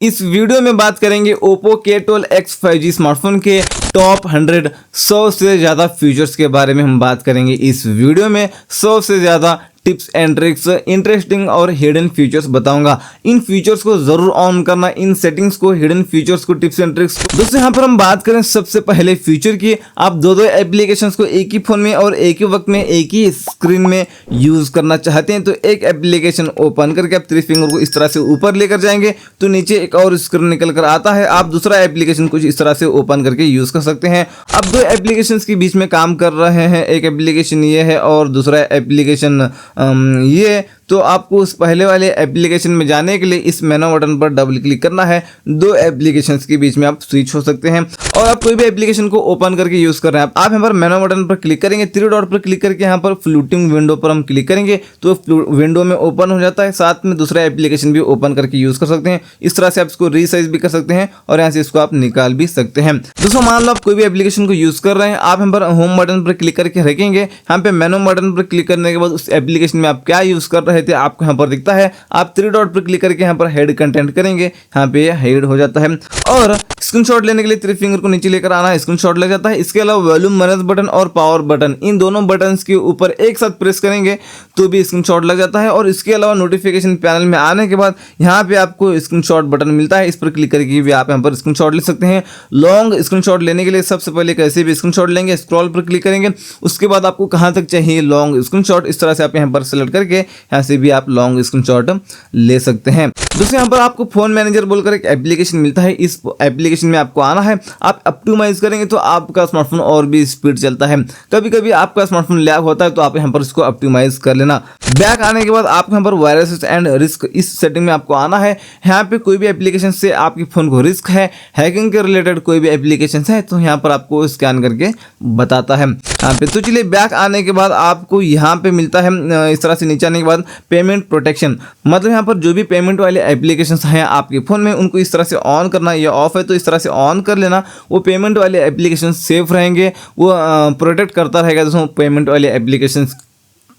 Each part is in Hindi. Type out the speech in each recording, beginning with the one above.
इस वीडियो में बात करेंगे Oppo K12X 5G स्मार्टफोन के टॉप 100 से ज़्यादा फीचर्स के बारे में हम बात करेंगे। इस वीडियो में 100 से ज़्यादा टिप्स एंड ट्रिक्स, इंटरेस्टिंग और हिडन फीचर्स बताऊंगा। इन फीचर्स को जरूर ऑन करना, इन सेटिंग्स को, हिडन फीचर्स को, टिप्स एंड ट्रिक्स को। दोस्तों यहाँ पर हम बात करें सबसे पहले फीचर की। आप दो एप्लीकेशंस को एक ही फोन में और एक ही वक्त में एक ही स्क्रीन में यूज करना चाहते हैं तो एक एप्लीकेशन ओपन करके आप 3 फिंगर को इस तरह से ऊपर लेकर जाएंगे तो नीचे एक और स्क्रीन निकल कर आता है। आप दूसरा एप्लीकेशन कुछ इस तरह से ओपन करके यूज कर सकते हैं। आप दो एप्लीकेशन के बीच में काम कर रहे हैं, एक एप्लीकेशन ये है और दूसरा एप्लीकेशन ये, तो आपको उस पहले वाले एप्लीकेशन में जाने के लिए इस मेनू बटन पर डबल क्लिक करना है। दो एप्लीकेशंस के बीच में आप स्विच हो सकते हैं और आप कोई भी एप्लीकेशन को ओपन करके यूज कर रहे हैं। आप यहाँ पर मेनू बटन पर क्लिक करेंगे, 3 डॉट पर क्लिक करके यहाँ पर फ्लोटिंग विंडो पर हम क्लिक करेंगे तो विंडो में ओपन हो जाता है। साथ में दूसरा एप्लीकेशन भी ओपन करके यूज कर सकते हैं। इस तरह से आप इसको रीसाइज भी कर सकते हैं और यहाँ से इसको आप निकाल भी सकते हैं। दोस्तों मान लो आप कोई भी एप्लीकेशन को यूज कर रहे हैं, आप यहाँ पर होम बटन पर क्लिक करके रखेंगे। यहाँ पे मेनू बटन पर क्लिक करने के बाद उस एप्लीकेशन में आप क्या यूज कर रहे थे आपको यहाँ पर दिखता है। आप 3 डॉट पर क्लिक करके यहाँ पर हेड कंटेंट करेंगे, यहाँ पे हेड हो जाता है। और स्क्रीनशॉट लेने के लिए 3 फिंगर को नीचे लेकर आना है, स्क्रीनशॉट लग जाता है। इसके अलावा वॉल्यूम मैनेज बटन और पावर बटन, इन दोनों बटन्स के ऊपर एक साथ प्रेस करेंगे तो भी स्क्रीनशॉट लग जाता है। और इसके अलावा नोटिफिकेशन पैनल में आने के बाद यहाँ पे आपको स्क्रीनशॉट बटन मिलता है, इस पर क्लिक करके भी आप यहाँ पर स्क्रीनशॉट ले सकते हैं। लॉन्ग स्क्रीनशॉट लेने के लिए सबसे पहले कैसे भी स्क्रीनशॉट लेंगे, स्क्रॉल पर क्लिक करेंगे, उसके बाद आपको कहाँ तक चाहिए लॉन्ग स्क्रीनशॉट, इस तरह से आप यहाँ पर सेलेक्ट करके यहाँ से भी आप लॉन्ग स्क्रीनशॉट ले सकते हैं। दोस्तों यहाँ पर आपको फोन मैनेजर बोलकर एक एप्लीकेशन मिलता है, इस एप्लीकेशन में आपको आना है। आप ऑप्टिमाइज करेंगे तो आपका स्मार्टफोन और भी स्पीड चलता है। कभी कभी आपका स्मार्टफोन लैग होता है तो आप यहाँ पर इसको ऑप्टिमाइज कर लेना। बैक आने के बाद आपको यहाँ पर वायरस एंड रिस्क, इस सेटिंग में आपको आना है। यहाँ पे कोई भी एप्लीकेशन से आपके फोन को रिस्क है, हैकिंग के रिलेटेड कोई भी एप्लीकेशन है तो यहाँ पर आपको स्कैन करके बताता है यहाँ पे। तो चलिए बैक आने के बाद आपको यहाँ पे मिलता है इस तरह से नीचे आने के बाद पेमेंट प्रोटेक्शन, मतलब यहाँ पर जो भी पेमेंट वाले एप्लीकेशंस हैं आपके फ़ोन में उनको इस तरह से ऑन करना, या ऑफ है तो इस तरह से ऑन कर लेना। वो पेमेंट वाले एप्लीकेशन सेफ रहेंगे, वो प्रोटेक्ट करता रहेगा दोस्तों पेमेंट वाले एप्लीकेशंस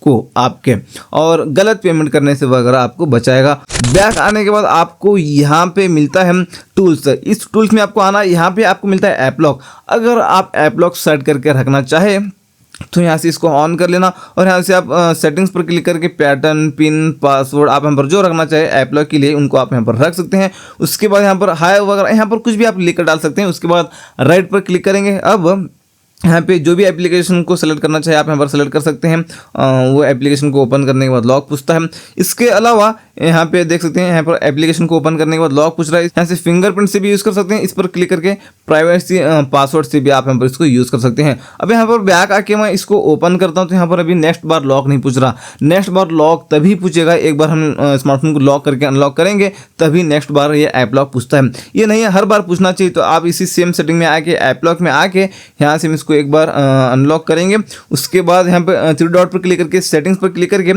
को आपके, और गलत पेमेंट करने से वगैरह आपको बचाएगा। बैक आने के बाद आपको यहाँ पे मिलता है टूल्स, इस टूल्स में आपको आना। यहाँ पे आपको मिलता है ऐप लॉक। अगर आप ऐप लॉक सेट करके रखना चाहे तो यहाँ से इसको ऑन कर लेना और यहाँ से आप सेटिंग्स पर क्लिक करके पैटर्न, पिन, पासवर्ड आप यहाँ पर जो रखना चाहे ऐप लॉक के लिए उनको आप यहाँ पर रख सकते हैं। उसके बाद यहाँ पर हाय वगैरह यहाँ पर कुछ भी आप लिख कर डाल सकते हैं। उसके बाद राइट पर क्लिक करेंगे। अब यहाँ पे जो भी एप्लीकेशन को सेलेक्ट करना चाहे आप यहाँ पर सेलेक्ट कर सकते हैं। वो एप्लीकेशन को ओपन करने के बाद लॉक पूछता है। इसके अलावा यहाँ पे देख सकते हैं यहाँ पर एप्लीकेशन को ओपन करने के बाद लॉक पूछ रहा है। यहाँ से फिंगरप्रिंट से भी यूज़ कर सकते हैं, इस पर क्लिक करके प्राइवेसी पासवर्ड से भी आप यहाँ पर इसको यूज़ कर सकते हैं। अब यहाँ पर बैक आके मैं इसको ओपन करता हूँ तो यहाँ पर अभी नेक्स्ट बार लॉक नहीं पूछ रहा। नेक्स्ट बार लॉक तभी पूछेगा एक बार हम स्मार्टफोन को लॉक करके अनलॉक करेंगे तभी नेक्स्ट बार ये ऐप लॉक पूछता है। ये नहीं है हर बार पूछना चाहिए। तो आप इसी सेम सेटिंग में आके ऐप लॉक में आके यहाँ से इसको एक बार अनलॉक करेंगे। उसके बाद यहाँ पे 3 डॉट पर क्लिक करके सेटिंग्स पर क्लिक करके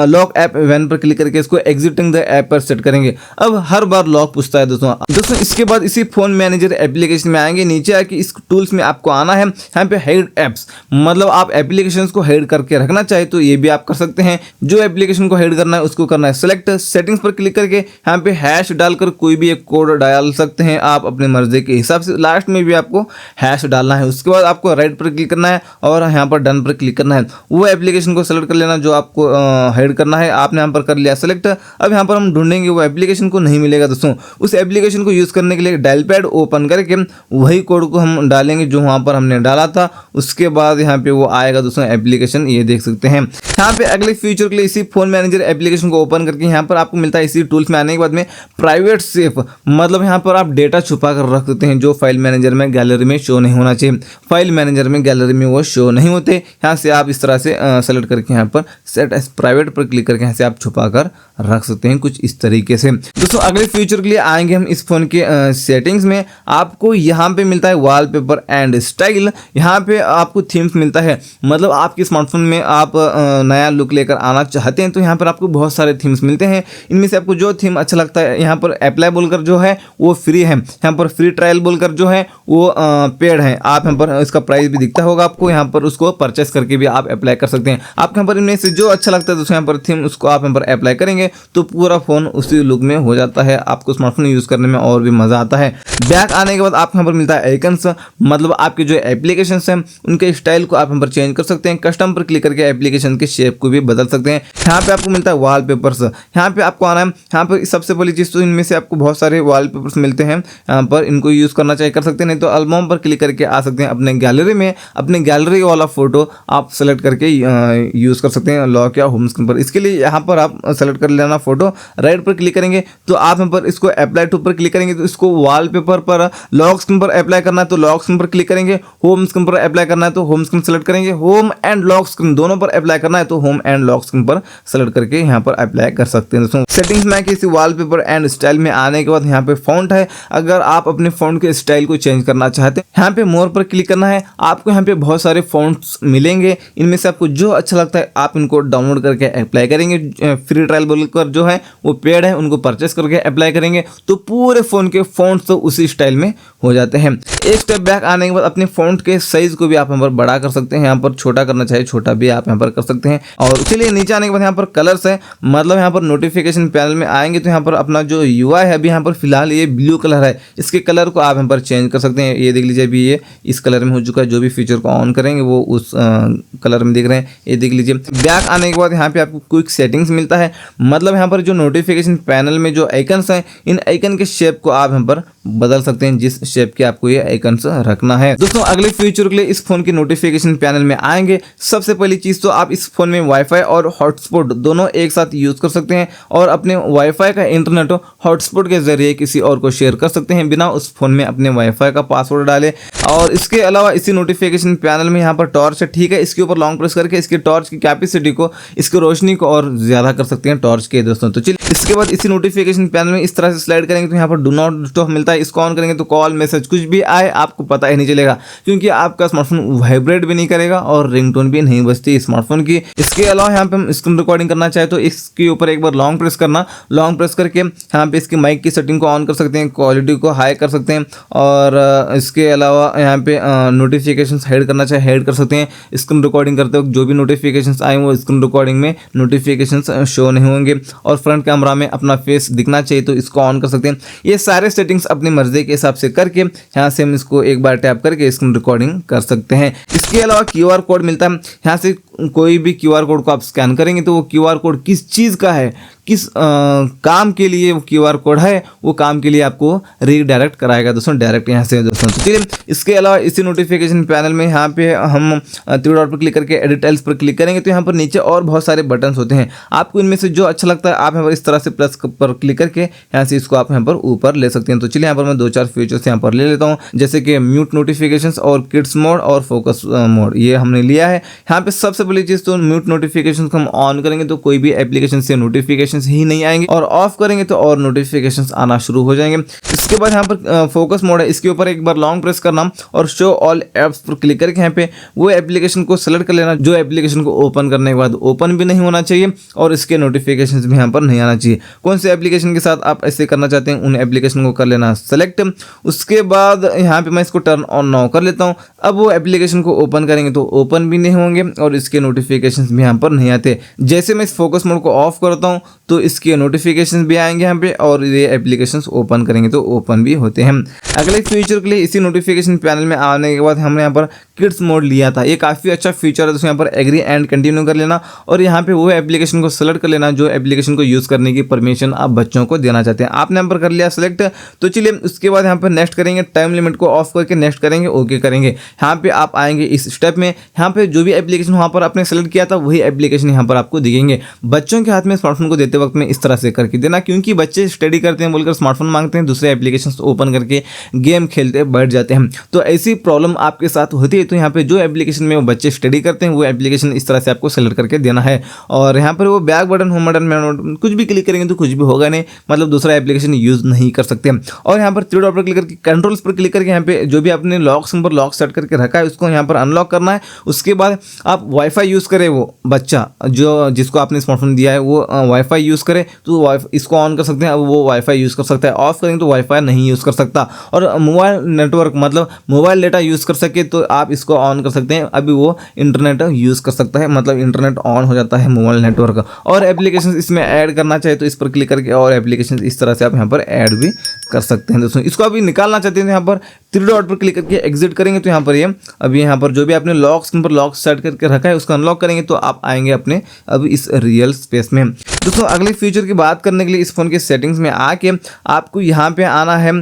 लॉक ऐप इवेंट पर क्लिक करके इसको एग्जिटिंग द ऐप पर सेट करेंगे। अब हर बार लॉक पूछता है दोस्तों। इसके बाद इसी फोन मैनेजर एप्लीकेशन में आएंगे, नीचे आके इस टूल्स में आपको आना है। यहाँ पे हाइड एप्स, मतलब आप एप्लीकेशंस को हाइड करके रखना चाहे तो ये भी आप कर सकते हैं। जो एप्लीकेशन को हाइड करना है उसको करना है सेलेक्ट, सेटिंग्स पर क्लिक करके यहाँ पे हैश डालकर कोई भी एक कोड डाल सकते हैं आप अपने मर्जी के हिसाब से। लास्ट में भी आपको हैश डालना है। उसके बाद आपको राइट पर क्लिक करना है और यहाँ पर डन पर क्लिक करना है। वो एप्लीकेशन को सेलेक्ट कर लेना जो आपको हाइड करना है। आपने यहाँ पर कर लिया सेलेक्ट। अब यहाँ पर हम ढूंढेंगे, वो एप्लीकेशन को नहीं मिलेगा दोस्तों। उस एप्लीकेशन को यूज़ करने के लिए डायल पैड ओपन करके वही कोड को हम डालेंगे जो वहाँ पर हमने डाला था। उसके बाद यहाँ पे वो आएगा दोस्तों एप्लीकेशन, ये देख सकते हैं। यहाँ पे अगले फीचर के लिए इसी फोन मैनेजर एप्लीकेशन को ओपन करके यहाँ पर आपको मिलता है इसी टूल्स में आने के बाद में प्राइवेट सेफ, मतलब यहाँ पर आप डेटा छुपा कर रख सकते हैं जो फाइल मैनेजर में गैलरी में शो नहीं होना चाहिए। फाइल मैनेजर में गैलरी में वो शो नहीं होते। यहाँ से आप इस तरह से सेलेक्ट करके यहाँ पर सेट एज प्राइवेट पर क्लिक करके यहाँ से आप छुपा कर रख सकते हैं कुछ इस तरीके से। दोस्तों अगले फीचर के लिए आएंगे हम इस फोन के सेटिंग्स में। आपको यहाँ पे मिलता है वॉलपेपर एंड स्टाइल। यहाँ पे आपको थीम्स मिलता है, मतलब आपके स्मार्टफोन में आप नया लुक लेकर आना चाहते हैं तो यहाँ पर आपको बहुत सारे थीम्स मिलते हैं। इनमें से आपको जो थीम अच्छा लगता है यहाँ पर अप्लाई बोलकर जो है वो फ्री है, यहाँ पर फ्री ट्रायल बोलकर जो है वो पेड है, आप यहाँ पर इसका प्राइस भी दिखता होगा आपको, यहाँ पर उसको परचेस करके भी आप अप्लाई कर सकते हैं। आपको यहाँ पर इनमें से जो अच्छा लगता है दोस्तों यहाँ पर थीम, उसको आप यहाँ पर अप्लाई करेंगे तो पूरा फोन उसी लुक में हो जाता है, आपको स्मार्टफोन यूज करने में और भी मजा आता है। बैक आने के बाद आपको यहाँ पर मिलता है आइकन्स, मतलब आपके जो एप्लीकेशन हैं उनके स्टाइल को आप यहाँ पर चेंज कर सकते हैं। कस्टम पर क्लिक करके एप्लीकेशन के शेप को भी बदल सकते हैं। यहाँ पे आपको मिलता है वॉलपेपर्स, यहाँ पे आपको आना है। यहाँ पर सबसे पहली चीज तो इनमें से आपको बहुत सारे वॉलपेपर्स मिलते हैं, यहाँ पर इनको यूज करना चाहिए कर सकते हैं, नहीं तो एल्बम पर क्लिक करके आ सकते हैं। अपने गैलरी में अपने गैलरी वाला फोटो आप सेलेक्ट करके यूज कर सकते हैं लॉक या होम स्क्रीन पर। इसके लिए यहाँ पर आप सेलेक्ट कर लेना फोटो, राइट पर क्लिक करेंगे तो आप यहाँ पर इसको अप्लाई टू पर क्लिक करेंगे तो इसको वॉलपेपर पर लॉक स्क्रीन पर अप्लाई करना है तो लॉक स्क्रीन पर क्लिक करेंगे, होम स्क्रीन पर अप्लाई करना है तो होम स्क्रीन सेलेक्ट करेंगे, होम एंड लॉक स्क्रीन दोनों पर अप्लाई करना है तो होम एंड लॉक स्क्रीन पर सेलेक्ट करके यहाँ पर अप्लाई कर सकते हैं। दोस्तों सेटिंग्स में किसी वॉलपेपर एंड स्टाइल में आने के बाद यहाँ पे फॉन्ट है, अगर आप अपने फॉन्ट के स्टाइल को चेंज करना चाहते हैं यहाँ पे मोर पर क्लिक करना है। आपको यहाँ पे बहुत सारे फॉन्ट्स मिलेंगे, इनमें से आपको जो अच्छा लगता है आप इनको डाउनलोड करके अप्लाई करेंगे। फ्री ट्रायल बोलकर जो है वो पेड है, उनको परचेस करके अप्लाई करेंगे तो पूरे फोन के फॉन्ट्स तो उसी स्टाइल में हो जाते हैं। एक स्टेप बैक आने के बाद अपने फॉन्ट के साइज को भी आप यहाँ पर बड़ा कर सकते हैं, यहाँ पर छोटा करना चाहिए छोटा भी आप यहाँ पर कर सकते हैं। और चलिए नीचे आने के बाद यहाँ पर कलर्स है, मतलब यहाँ पर नोटिफिकेशन पैनल में आएंगे तो यहाँ पर अपना जो यूआई है अभी यहाँ पर फिलहाल ये ब्लू कलर है, इसके कलर को आप यहाँ पर चेंज कर सकते हैं। ये देख लीजिए अभी ये इस कलर में हो चुका है, जो भी फीचर को ऑन करेंगे वो उस कलर में दिख रहे हैं, ये देख लीजिए। बैक आने के बाद यहाँ पे आपको क्विक सेटिंग्स मिलता है, मतलब यहाँ पर जो नोटिफिकेशन पैनल में जो आइकन्स हैं इन आइकन के शेप को आप यहाँ पर बदल सकते हैं, जिस शेप के आपको ये आइकन्स रखना है। दोस्तों अगले फीचर के लिए इस फोन के नोटिफिकेशन पैनल में आएंगे। सबसे पहली चीज तो आप इस फोन में वाईफाई और हॉटस्पॉट दोनों एक साथ यूज कर सकते हैं और अपने वाईफाई का इंटरनेट हॉटस्पॉट के जरिए किसी और को शेयर कर सकते हैं बिना उस फोन में अपने वाईफाई का पासवर्ड डाले। और इसके अलावा इसी नोटिफिकेशन पैनल में यहाँ पर टॉर्च है, ठीक है, इसके ऊपर लॉन्ग प्रेस करके इसकी टॉर्च की कैपेसिटी को, इसकी रोशनी को और ज्यादा कर सकते हैं टॉर्च के दोस्तों। तो चलिए इसके बाद इसी नोटिफिकेशन पैनल में इस तरह से स्लाइड करेंगे तो यहाँ पर डू नॉट डिस्टर्ब मिलता है, इसको ऑन करेंगे तो कॉल मैसेज कुछ भी आए आपको पता ही नहीं चलेगा, क्योंकि आपका स्मार्टफोन वाइब्रेट भी नहीं करेगा और रिंगटोन भी नहीं बजती स्मार्टफोन की। इसके अलावा यहाँ पे हम स्क्रीन रिकॉर्डिंग करना चाहे तो इसके ऊपर एक बार लॉन्ग प्रेस करना, लॉन्ग प्रेस करके यहाँ पे इसकी माइक की सेटिंग को ऑन कर सकते हैं, क्वालिटी को हाई कर सकते हैं और इसके अलावा यहाँ पे नोटिफिकेशन हाइड करना चाहे हाइड कर सकते हैं। स्क्रीन रिकॉर्डिंग करते वक्त जो भी नोटिफिकेशन आए वो स्क्रीन रिकॉर्डिंग में नोटिफिकेशन शो नहीं होंगे और फ्रंट कैमरा में अपना फेस दिखना चाहिए तो इसको ऑन कर सकते हैं। ये सारे सेटिंग्स अपनी मर्जी के हिसाब से करके यहाँ से हम इसको एक बार टैप करके स्क्रीन रिकॉर्डिंग कर सकते हैं। इसके अलावा क्यूआर कोड मिलता है, यहाँ से कोई भी क्यूआर कोड को आप स्कैन करेंगे तो वो क्यूआर कोड किस चीज़ का है, किस काम के लिए वो क्यूआर कोड है, वो काम के लिए आपको रीडायरेक्ट कराएगा दोस्तों डायरेक्ट यहाँ से दोस्तों। तो चलिए इसके अलावा इसी नोटिफिकेशन पैनल में यहाँ पे हम थ्री डॉट पर क्लिक करके एडिट टाइल्स पर क्लिक करेंगे तो यहाँ पर नीचे और बहुत सारे बटन्स होते हैं, आपको इनमें से जो अच्छा लगता है आप यहाँ पर इस तरह से प्लस पर क्लिक करके यहाँ से इसको आप यहाँ पर ऊपर ले सकते हैं। तो चलिए यहाँ पर मैं 2-4 फीचर्स यहाँ पर ले लेता हूँ, जैसे कि म्यूट नोटिफिकेशंस और किड्स मोड और फोकस मोड, ये हमने लिया है। यहाँ पे सबसे पहली चीज़ तो म्यूट नोटिफिकेशंस को हम ऑन करेंगे तो कोई भी एप्लीकेशन से नोटिफिकेशंस ही नहीं आएंगे और ऑफ करेंगे तो और नोटिफिकेशंस आना शुरू हो जाएंगे। इसके बाद यहाँ पर फोकस मोड है, इसके ऊपर एक बार लॉन्ग प्रेस करना और शो ऑल एप्स पर क्लिक करके यहाँ पे वो एप्लीकेशन को सेलेक्ट कर लेना जो एप्लीकेशन को ओपन करने के बाद ओपन भी नहीं होना चाहिए और इसके नोटिफिकेशंस भी यहाँ पर नहीं आना चाहिए। कौन से एप्लीकेशन के साथ आप ऐसे करना चाहते हैं उन एप्लीकेशन को कर लेना सेलेक्ट। उसके बाद यहाँ पे मैं इसको टर्न ऑन नाउ कर लेता हूँ। अब वो एप्लीकेशन को ओपन करेंगे तो ओपन भी नहीं होंगे और इसके नोटिफिकेशंस भी यहाँ पर नहीं आते। जैसे मैं इस फोकस मोड को ऑफ करता हूँ तो इसके नोटिफिकेशंस भी आएंगे यहाँ पे और ये एप्लीकेशंस ओपन करेंगे तो ओपन भी होते हैं। अगले फीचर के लिए इसी नोटिफिकेशन पैनल में आने के बाद हमने यहाँ पर किड्स मोड लिया था, ये काफ़ी अच्छा फीचर है। तो यहाँ पर एग्री एंड कंटिन्यू कर लेना और यहाँ पे वो एप्लीकेशन को सेलेक्ट कर लेना जो एप्लीकेशन को यूज़ करने की परमिशन आप बच्चों को देना चाहते हैं। आपने यहाँ पर कर लिया सेलेक्ट। तो चलिए उसके बाद यहाँ पर नेक्स्ट करेंगे, टाइम लिमिट को ऑफ करके नेक्स्ट करेंगे, ओके करेंगे। यहाँ पे आप आएंगे इस स्टेप में, यहाँ पे जो भी एप्लीकेशन वहाँ पर आपने सेलेक्ट किया था वही एप्लीकेशन यहाँ पर आपको दिखेंगे। बच्चों के हाथ में स्मार्टफोन को देते वक्त में इस तरह से करके देना, क्योंकि बच्चे स्टडी करते हैं बोलकर स्मार्टफोन मांगते हैं, दूसरे एप्लीकेशन ओपन करके गेम खेलते बैठ जाते हैं। तो ऐसी प्रॉब्लम आपके साथ होती है लिए तो यहाँ पे जो एप्लीकेशन में वो बच्चे स्टडी करते हैं वो एप्लीकेशन इस तरह से आपको सेलेक्ट करके देना है। और यहाँ पर वो back button, home button, main button कुछ भी क्लिक करेंगे तो कुछ भी होगा नहीं, मतलब दूसरा एप्लीकेशन यूज़ नहीं कर सकते। और यहाँ पर थ्री डॉट पर क्लिक करके कंट्रोल्स पर क्लिक करके यहाँ पे जो भी आपने लॉक्स पर लॉक सेट करके रखा है उसको यहाँ पर अनलॉक करना है। उसके बाद आप वाईफाई यूज़ करें, वो बच्चा जो जिसको आपने स्मार्टफोन दिया है वो वाईफाई यूज़ करे तो इसको ऑन कर सकते हैं, अब वो वाईफाई यूज़ कर सकता है। ऑफ करेंगे तो वाईफाई नहीं यूज़ कर सकता। और मोबाइल नेटवर्क मतलब मोबाइल डेटा यूज़ कर सके तो आप इसको ऑन कर सकते हैं, अभी वो इंटरनेट यूज़ कर सकता है, मतलब इंटरनेट ऑन हो जाता है मोबाइल नेटवर्क। और एप्लीकेशन इसमें ऐड करना चाहे तो इस पर क्लिक करके और एप्लीकेशन इस तरह से आप यहाँ पर ऐड भी कर सकते हैं दोस्तों। इसको अभी निकालना चाहते हैं तो यहाँ पर थ्री डॉट पर क्लिक करके एग्जिट करेंगे तो यहाँ पर ये अभी यहाँ पर जो भी आपने लॉक स्क्रीन पर लॉक सेट करके रखा है उसको अनलॉक करेंगे तो आप आएंगे अपने अब इस रियल स्पेस में। दोस्तों अगले फीचर की बात करने के लिए इस फोन के सेटिंग्स में आके आपको यहाँ पे आना है